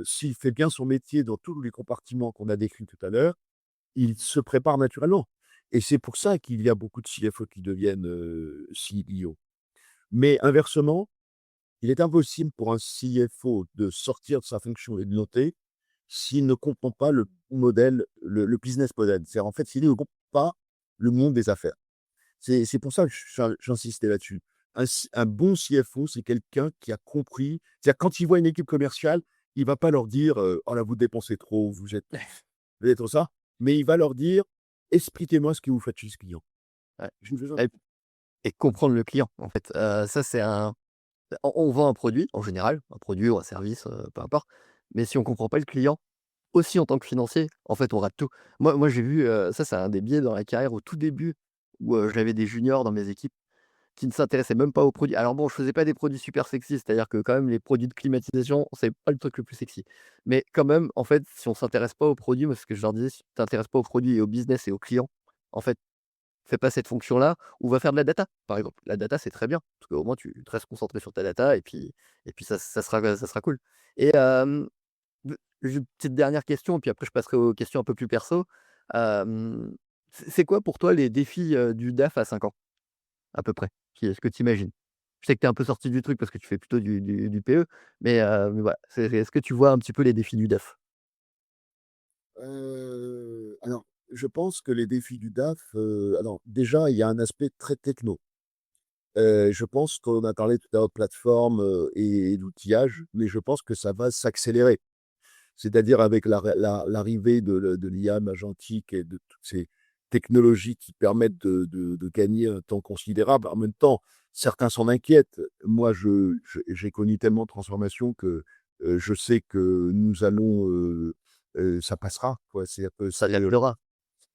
s'il fait bien son métier dans tous les compartiments qu'on a décrits tout à l'heure, il se prépare naturellement et c'est pour ça qu'il y a beaucoup de CFO qui deviennent, CEO. Mais inversement, il est impossible pour un CFO de sortir de sa fonction et de noter s'il ne comprend pas le modèle, le business model. C'est en fait, s'il ne comprend pas le monde des affaires. C'est pour ça que j'insistais là-dessus. Un bon CFO, c'est quelqu'un qui a compris c'est-à-dire quand il voit une équipe commerciale, il va pas leur dire, «Oh là, vous dépensez trop, vous êtes trop ça», mais il va leur dire: «Expliquez-moi ce que vous faites chez ce client».
Ouais.
J'ai besoin
Et et comprendre le client, en fait, ça, c'est un on vend un produit, en général, un produit ou un service, peu importe, mais si on comprend pas le client, aussi en tant que financier, en fait, on rate tout. Moi, j'ai vu, ça, c'est un des biais dans la carrière au tout début où, j'avais des juniors dans mes équipes qui ne s'intéressaient même pas aux produits. Alors bon, je faisais pas des produits super sexy, c'est-à-dire que quand même les produits de climatisation, c'est pas le truc le plus sexy. Mais quand même, en fait, si on s'intéresse pas aux produits, moi, c'est ce que je leur disais: «Si tu t'intéresses pas aux produits et au business et aux clients, en fait, fais pas cette fonction-là ou va faire de la data», par exemple. La data, c'est très bien, parce qu'au moins tu te restes concentré sur ta data et puis ça sera cool. Et j'ai une petite dernière question et puis après je passerai aux questions un peu plus perso. C'est quoi pour toi les défis, du DAF à 5 ans, à peu près? Est-ce que tu imagines? Je sais que tu es un peu sorti du truc parce que tu fais plutôt du PE, mais voilà, est-ce que tu vois un petit peu les défis du DAF?
alors, je pense que les défis du DAF, alors déjà, il y a un aspect très techno. Je pense qu'on a parlé tout à l'heure de plateforme, et d'outillage, mais je pense que ça va s'accélérer. C'est-à-dire avec l'arrivée de l'IA agentique et de toutes ces technologies qui permettent de gagner un temps considérable. En même temps, certains s'en inquiètent. Moi, j'ai connu tellement de transformations que, je sais que nous allons, ça passera, quoi. C'est un peu
Ça
c'est,
l'adaptera.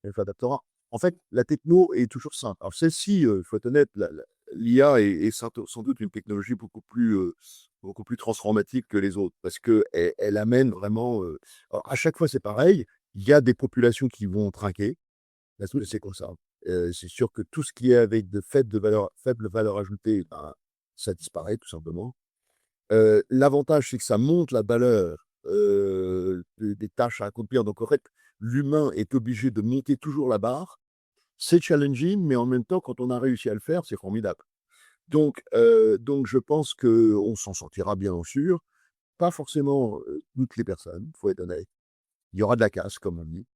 elle s'adaptera. En fait, la techno est toujours simple. Alors celle-ci, il faut être honnête, l'IA est sans doute une technologie beaucoup plus transformatique que les autres parce qu'elle amène vraiment, alors à chaque fois, c'est pareil, il y a des populations qui vont trinquer, parce que c'est comme ça. C'est sûr que tout ce qui est avec de faible valeur ajoutée, ben, ça disparaît tout simplement. L'avantage, c'est que ça monte la valeur, des tâches à accomplir. Donc en fait, l'humain est obligé de monter toujours la barre. C'est challenging, mais en même temps, quand on a réussi à le faire, c'est formidable. Donc je pense qu'on s'en sortira bien sûr. Pas forcément, toutes les personnes, faut être honnête. Il y aura de la casse, comme on dit.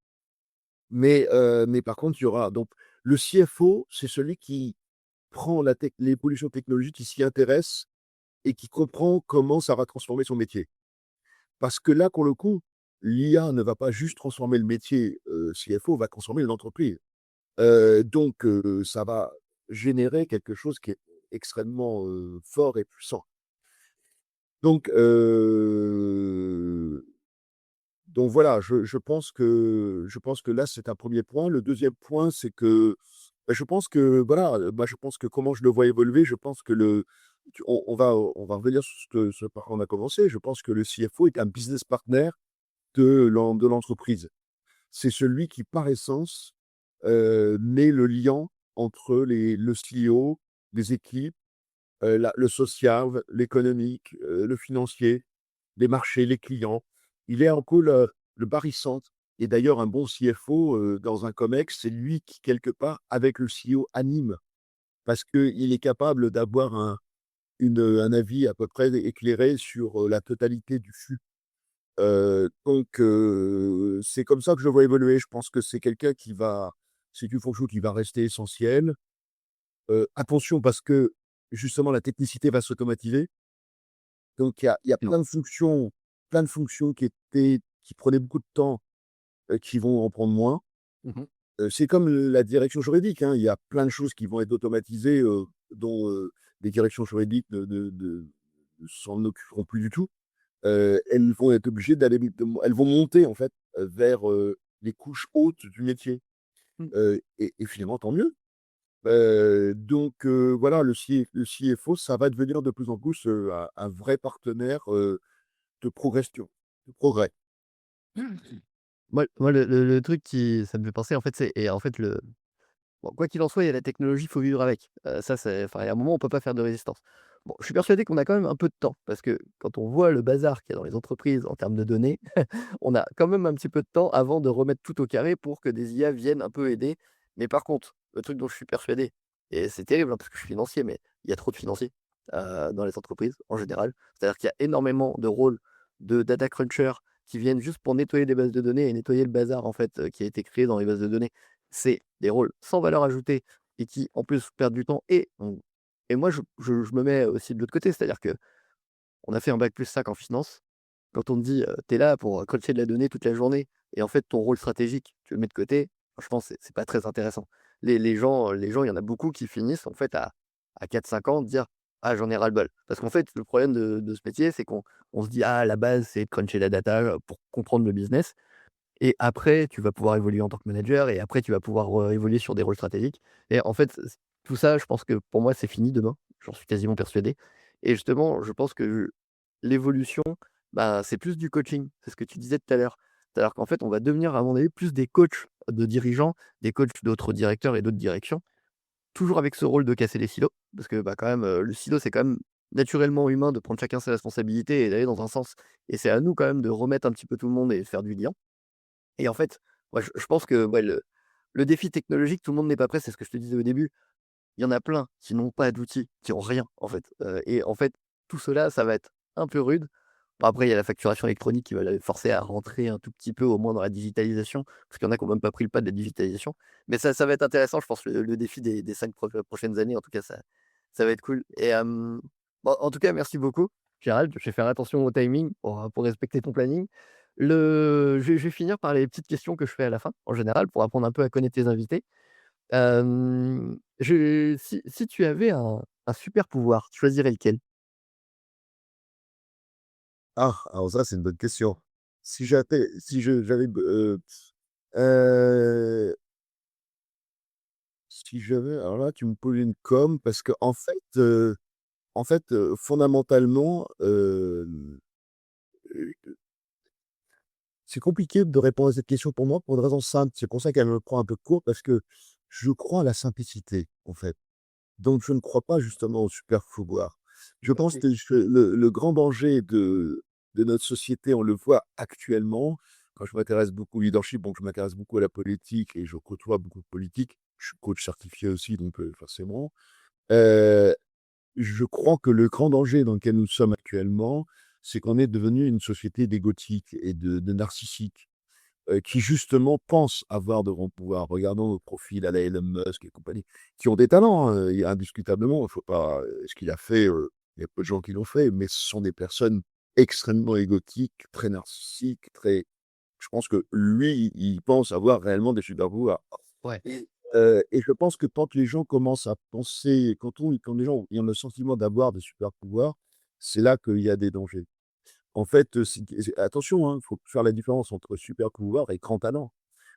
Mais par contre, il y aura donc le CFO, c'est celui qui prend l'évolution technologique, qui s'y intéresse et qui comprend comment ça va transformer son métier. Parce que là, pour le coup, l'IA ne va pas juste transformer le métier, CFO, va transformer l'entreprise. Donc ça va générer quelque chose qui est extrêmement, fort et puissant. Donc Donc voilà, je pense que là, c'est un premier point. Le deuxième point, c'est que, bah, je pense que voilà, moi, je pense que comment je le vois évoluer, je pense que on va revenir sur ce par quoi on a commencé. Je pense que le CFO est un business partner de l'entreprise. C'est celui qui, par essence, met le lien entre le CEO, les équipes, le social, l'économique, le financier, les marchés, les clients. Il est un peu le barycentre. Et d'ailleurs, un bon CFO, dans un comex, c'est lui qui, quelque part, avec le CEO, anime. Parce qu'il est capable d'avoir un avis à peu près éclairé sur la totalité du flux. Donc, c'est comme ça que je le vois évoluer. Je pense que c'est une fonction qui va rester essentielle. Attention parce que, justement, la technicité va s'automatiser. Donc il y a
Non.
plein de fonctions qui prenaient beaucoup de temps, qui vont en prendre moins.
Mmh.
C'est comme la direction juridique, hein. Il y a plein de choses qui vont être automatisées, dont, les directions juridiques ne s'en occuperont plus du tout. Elles vont être obligées elles vont monter en fait, vers, les couches hautes du métier,
Mmh.
et finalement tant mieux. Donc, voilà, le CFO, ça va devenir de plus en plus, un vrai partenaire, de progression, de progrès.
Moi le truc qui ça me fait penser en fait, c'est et en fait le bon, quoi qu'il en soit, il y a la technologie, il faut vivre avec. Ça c'est enfin, il y a un moment, on peut pas faire de résistance. Bon, je suis persuadé qu'on a quand même un peu de temps parce que quand on voit le bazar qu'il y a dans les entreprises en termes de données, on a quand même un petit peu de temps avant de remettre tout au carré pour que des IA viennent un peu aider. Mais par contre, le truc dont je suis persuadé et c'est terrible, hein, parce que je suis financier, mais il y a trop de financiers, dans les entreprises en général. C'est-à-dire qu'il y a énormément de rôles de data cruncher qui viennent juste pour nettoyer les bases de données et nettoyer le bazar en fait, qui a été créé dans les bases de données. C'est des rôles sans valeur ajoutée et qui en plus perdent du temps et moi je me mets aussi de l'autre côté, c'est-à-dire qu'on a fait un bac+5 en finance. Quand on te dit, tu es là pour, cruncher de la donnée toute la journée et en fait ton rôle stratégique, tu le mets de côté, franchement c'est pas très intéressant. Les gens, il y en a beaucoup qui finissent en fait à 4-5 ans de dire: «Ah j'en ai ras le bol». Parce qu'en fait le problème de ce métier, c'est qu'on se dit: «Ah la base c'est de cruncher la data, pour comprendre le business». Et après, tu vas pouvoir évoluer en tant que manager et après tu vas pouvoir, évoluer sur des rôles stratégiques et en fait, tout ça, je pense que pour moi, c'est fini demain. J'en suis quasiment persuadé et justement, je pense que l'évolution, bah, c'est plus du coaching. C'est ce que tu disais tout à l'heure. C'est-à-dire qu'en fait, on va devenir, à mon avis, plus des coachs de dirigeants, des coachs d'autres directeurs et d'autres directions, toujours avec ce rôle de casser les silos parce que, bah, quand même, le silo, c'est quand même naturellement humain de prendre chacun ses responsabilités et d'aller dans un sens et c'est à nous quand même de remettre un petit peu tout le monde et de faire du lien. Et en fait, moi, je pense que, ouais, le défi technologique, tout le monde n'est pas prêt, c'est ce que je te disais au début. Il y en a plein qui n'ont pas d'outils, qui ont rien, en fait, et en fait, tout cela, ça va être un peu rude. Bon, après, il y a la facturation électronique qui va les forcer à rentrer un tout petit peu, au moins dans la digitalisation, parce qu'il y en a qui ont même pas pris le pas de la digitalisation. Mais ça va être intéressant, je pense, le défi des 5 prochaines années, en tout cas, ça va être cool et bon, en tout cas, merci beaucoup, Gérald. Je vais faire attention au timing pour respecter ton planning. Je vais finir par les petites questions que je fais à la fin, en général, pour apprendre un peu à connaître tes invités. Si tu avais un super pouvoir, tu choisirais lequel?
Ah! Alors ça, c'est une bonne question. Si j'avais alors là, tu me poses une colle parce qu'en fait, fondamentalement, c'est compliqué de répondre à cette question pour moi pour une raison simple. C'est pour ça qu'elle me prend un peu de court parce que je crois à la simplicité, en fait. Donc je ne crois pas justement au super pouvoir. Je pense
OK.
que le grand danger de notre société, on le voit actuellement, quand je m'intéresse beaucoup au leadership, donc je m'intéresse beaucoup à la politique et je côtoie beaucoup de politiques. Je suis coach certifié aussi, donc forcément. Heu, je crois que le grand danger dans lequel nous sommes actuellement, c'est qu'on est devenu une société d'égotiques et de narcissiques, qui justement pensent avoir de grands pouvoirs. Regardons nos profils à la Elon Musk et compagnie, qui ont des talents, hein, indiscutablement. Il faut pas, ce qu'il a fait, il y a peu de gens qui l'ont fait, mais ce sont des personnes extrêmement égotiques, très narcissiques, très je pense que lui, il pense avoir réellement des super pouvoirs
Ouais.
et je pense que quand les gens commencent à penser quand les gens ont le sentiment d'avoir des super pouvoirs, c'est là qu'il y a des dangers. En fait, attention, hein, il faut faire la différence entre super pouvoir et grand talent.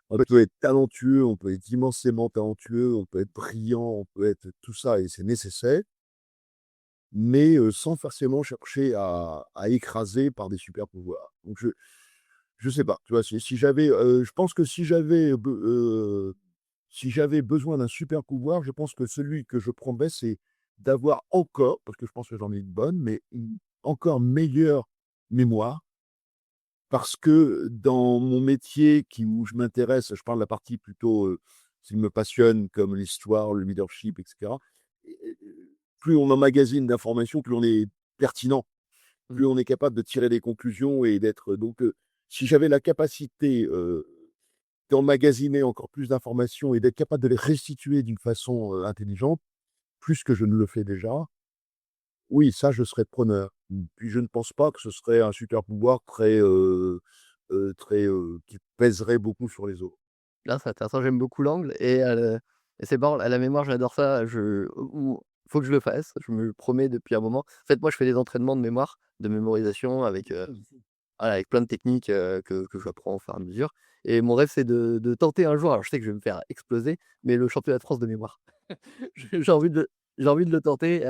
On
Oui,
peut être talentueux, on peut être immensément talentueux, on peut être brillant, on peut être tout ça et c'est nécessaire, mais sans forcément chercher à écraser par des super pouvoirs. Donc je sais pas, tu vois? Si j'avais, je pense que si j'avais besoin d'un super pouvoir, je pense que celui que je prendrais, c'est d'avoir encore, parce que je pense que j'en ai une bonne, mais une encore meilleure mémoire. Parce que dans mon métier où je m'intéresse, je parle de la partie plutôt, qui me passionne comme l'histoire, le leadership et cetera. Et plus on emmagasine d'informations, plus on est pertinent,
mmh.
plus on est capable de tirer des conclusions et d'être donc, si j'avais la capacité, d'emmagasiner encore plus d'informations et d'être capable de les restituer d'une façon, intelligente, plus que je ne le fais déjà, oui, ça, je serais preneur. Puis je ne pense pas que ce serait un super pouvoir qui pèserait beaucoup sur les autres.
Là, c'est intéressant, j'aime beaucoup l'angle et c'est marrant, la mémoire, j'adore ça, faut que je le fasse, je me le promets depuis un moment. En fait, moi, je fais des entraînements de mémoire, de mémorisation avec, voilà, avec plein de techniques, que j'apprends au fur et à mesure et mon rêve, c'est de tenter un jour, alors je sais que je vais me faire exploser, mais le championnat de France de mémoire. J'ai j'ai envie de le tenter,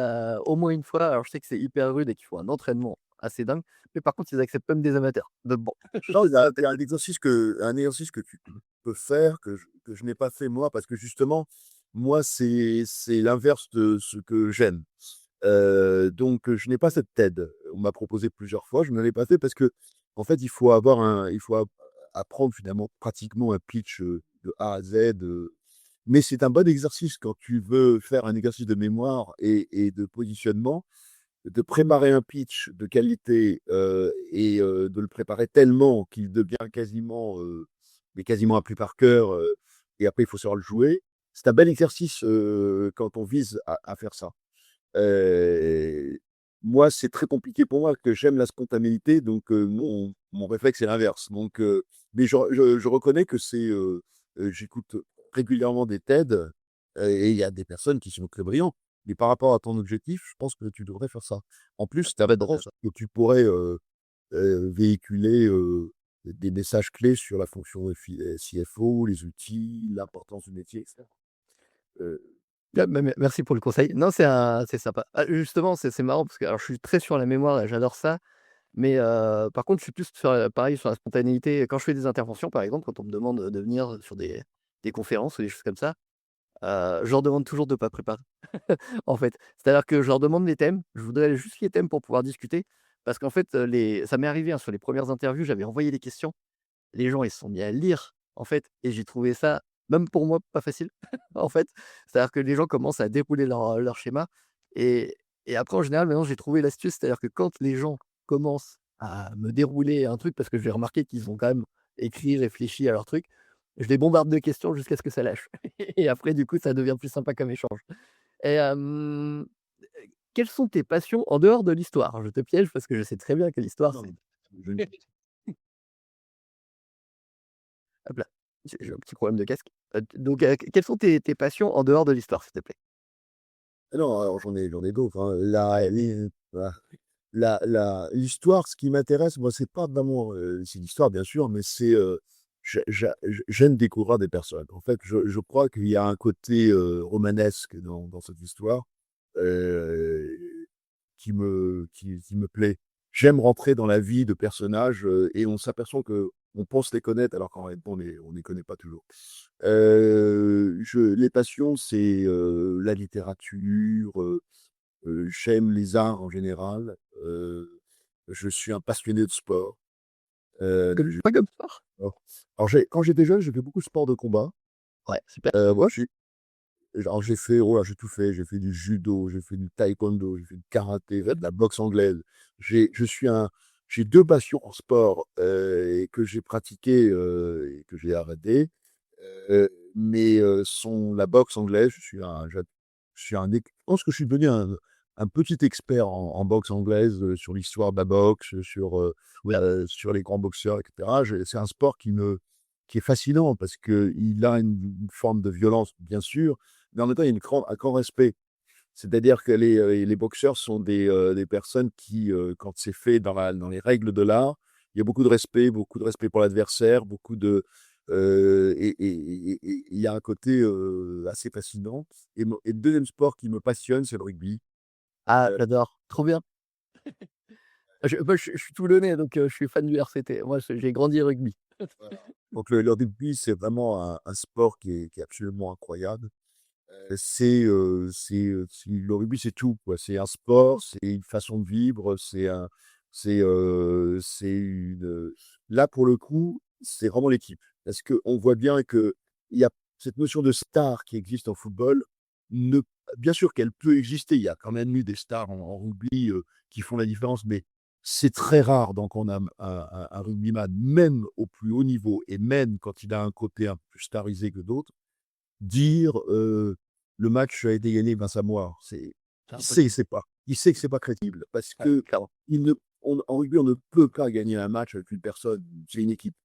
au moins une fois. Alors je sais que c'est hyper rude et qu'il faut un entraînement assez dingue, mais par contre, ils acceptent même des amateurs. Donc bon, je
Non,
sais que ça va
il y
peut-être
a un exercice que tu peux faire, que je n'ai pas fait moi, parce que justement, moi, c'est l'inverse de ce que j'aime. Donc, je n'ai pas cette TED. On m'a proposé plusieurs fois, je ne l'ai pas fait parce que en fait, il faut apprendre finalement pratiquement un pitch, de A à Z, mais c'est un bon exercice quand tu veux faire un exercice de mémoire et de positionnement, de préparer un pitch de qualité, de le préparer tellement qu'il devient quasiment appris par cœur, et après il faut savoir le jouer. C'est un bel exercice, quand on vise à faire ça. Heu, Moi, c'est très compliqué pour moi, que j'aime la spontanéité, donc mon réflexe est l'inverse. Donc mais je reconnais que j'écoute régulièrement des TED, et il y a des personnes qui sont très brillantes. Mais par rapport à ton objectif, je pense que tu devrais faire ça. En plus, tu
pas de
penses que tu pourrais, véhiculer, des messages clés sur la fonction CFO, les outils, l'importance du métier et cetera. Heu,
merci pour le conseil. Non, c'est sympa. Ah, justement, c'est marrant parce que alors je suis très sur la mémoire et j'adore ça, mais par contre, je suis plus sur, pareil, sur la spontanéité. Quand je fais des interventions, par exemple, quand on me demande de venir sur des conférences ou des choses comme ça, je leur demande toujours de pas préparer. En fait. C'est-à-dire que je leur demande les thèmes, je voudrais juste les thèmes pour pouvoir discuter parce qu'en fait, ça m'est arrivé, hein, sur les premières interviews, j'avais envoyé les questions. Les gens, ils se sont mis à lire, en fait et j'ai trouvé ça, même pour moi, pas facile, en fait. C'est-à-dire que les gens commencent à dérouler leur schéma et après, en général, maintenant, j'ai trouvé l'astuce, c'est-à-dire que quand les gens commencent à me dérouler un truc, parce que j'ai remarqué qu'ils ont quand même écrit, réfléchi à leur truc, je les bombarde de questions jusqu'à ce que ça lâche et après, du coup, ça devient plus sympa comme échange et quelles sont tes passions en dehors de l'histoire? Je te piège parce que je sais très bien que l'histoire,
non,
c'est
je
hop là, j'ai un petit problème de casque. Donc quelles sont tes passions en dehors de l'histoire, s'il te plaît?
Ah non, alors j'en ai d'autres, hein. L'histoire, ce qui m'intéresse, moi, c'est pas vraiment, c'est l'histoire bien sûr, mais j'aime découvrir des personnes. En fait, je crois qu'il y a un côté, romanesque dans cette histoire, heu, qui me plaît. J'aime rentrer dans la vie de personnages, et on s'aperçoit qu'on pense les connaître alors qu'en réalité on les connaît pas toujours. Les passions, c'est, la littérature, j'aime les arts en général, je suis un passionné de sport.
Comme
Je
quoi comme sport?
alors quand j'étais jeune, j'ai fait beaucoup de sports de combat.
Ouais, super.
Moi, j'ai fait, oh là, j'ai tout fait. J'ai fait du judo, j'ai fait du taekwondo, j'ai fait du karaté, de la boxe anglaise. Je suis j'ai 2 passions en sport, et que j'ai pratiquées, et que j'ai arrêtées. Mais sont la boxe anglaise, je suis un ex je pense que je suis devenu un petit expert en boxe anglaise, sur l'histoire de la boxe,
Ouais.
sur les grands boxeurs et cetera. C'est un sport qui est fascinant parce qu'il a une forme de violence, bien sûr, mais en même temps, il y a un grand respect. C'est-à-dire que les boxeurs sont des personnes qui, quand c'est fait dans les règles de l'art, il y a beaucoup de respect pour l'adversaire, beaucoup de, et il y a un côté, assez fascinant et le 2e sport qui me passionne, c'est le rugby.
Ah,
Heu,
j'adore, trop bien. Moi, je suis toulonnais, donc je suis fan du RCT. Moi, j'ai grandi rugby.
voilà. Donc le rugby, c'est vraiment un sport qui est absolument incroyable. C'est le rugby, c'est tout, quoi. C'est un sport, c'est une façon de vivre, c'est là, pour le coup, c'est vraiment l'équipe. Parce qu'on voit bien qu'il y a cette notion de star qui existe en football, ne bien sûr qu'elle peut exister. Il y a quand même eu des stars en rugby, qui font la différence, mais c'est très rare. Donc on a un rugbyman, même au plus haut niveau et même quand il a un côté un peu plus starisé que d'autres, dire, le match a été gagné grâce à moi.
C'est
Il
impossible.
sait pas. Il sait que c'est pas crédible parce
Ouais,
que
clairement.
il ne en rugby, on ne peut pas gagner un match avec une personne, c'est une équipe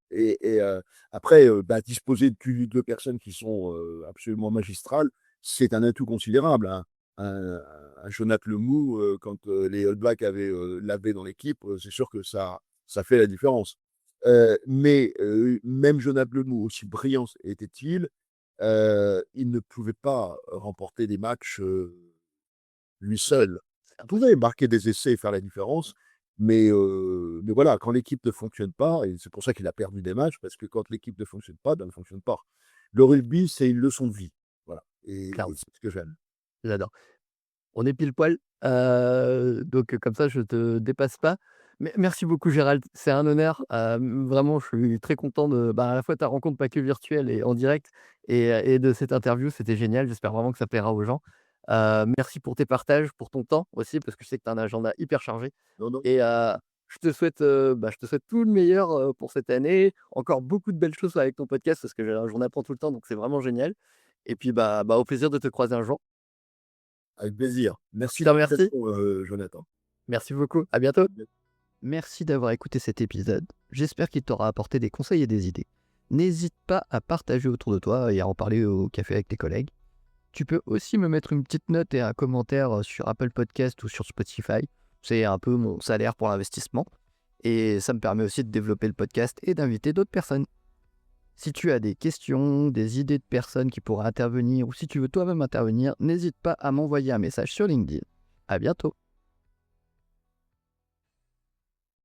après, disposer de 2 personnes qui sont, absolument magistrales, c'est un atout considérable, hein. Un un Jonath Lemou, quand, les All Blacks l'avaient dans l'équipe, c'est sûr que ça fait la différence. Même Jonath Lemou, aussi brillant était-il, il ne pouvait pas remporter des matchs, lui seul.
C'est
Il
impossible.
pouvait marquer des essais et faire la différence, mais voilà, quand l'équipe ne fonctionne pas et c'est pour ça qu'il a perdu des matchs, parce que quand l'équipe ne fonctionne pas, ben, elle ne fonctionne pas. Le rugby, c'est une leçon de vie, voilà et
Clairement,
c'est ce que j'aime.
j'adore. On est pile poil, donc comme ça je te dépasse pas. Merci beaucoup Gérald, c'est un honneur, vraiment je suis très content de, à la fois ta rencontre, pas que virtuelle et en direct et de cette interview, c'était génial. J'espère vraiment que ça plaira aux gens. Merci pour tes partages, pour ton temps aussi, parce que je sais que tu as un agenda hyper chargé
Non, non,
et je te souhaite tout le meilleur, pour cette année. Encore beaucoup de belles choses avec ton podcast parce que j'en apprends tout le temps, donc c'est vraiment génial et puis, au plaisir de te croiser un jour.
avec plaisir.
Je
Merci
te
de
remercie.
l'invitation, Jonathan.
Merci beaucoup, à bientôt. Merci d'avoir écouté cet épisode. J'espère qu'il t'aura apporté des conseils et des idées. N'hésite pas à partager autour de toi et à en parler au café avec tes collègues. Tu peux aussi me mettre une petite note et un commentaire sur Apple Podcast ou sur Spotify. C'est un peu mon salaire pour l'investissement. Et ça me permet aussi de développer le podcast et d'inviter d'autres personnes. Si tu as des questions, des idées de personnes qui pourraient intervenir ou si tu veux toi-même intervenir, n'hésite pas à m'envoyer un message sur LinkedIn. À bientôt.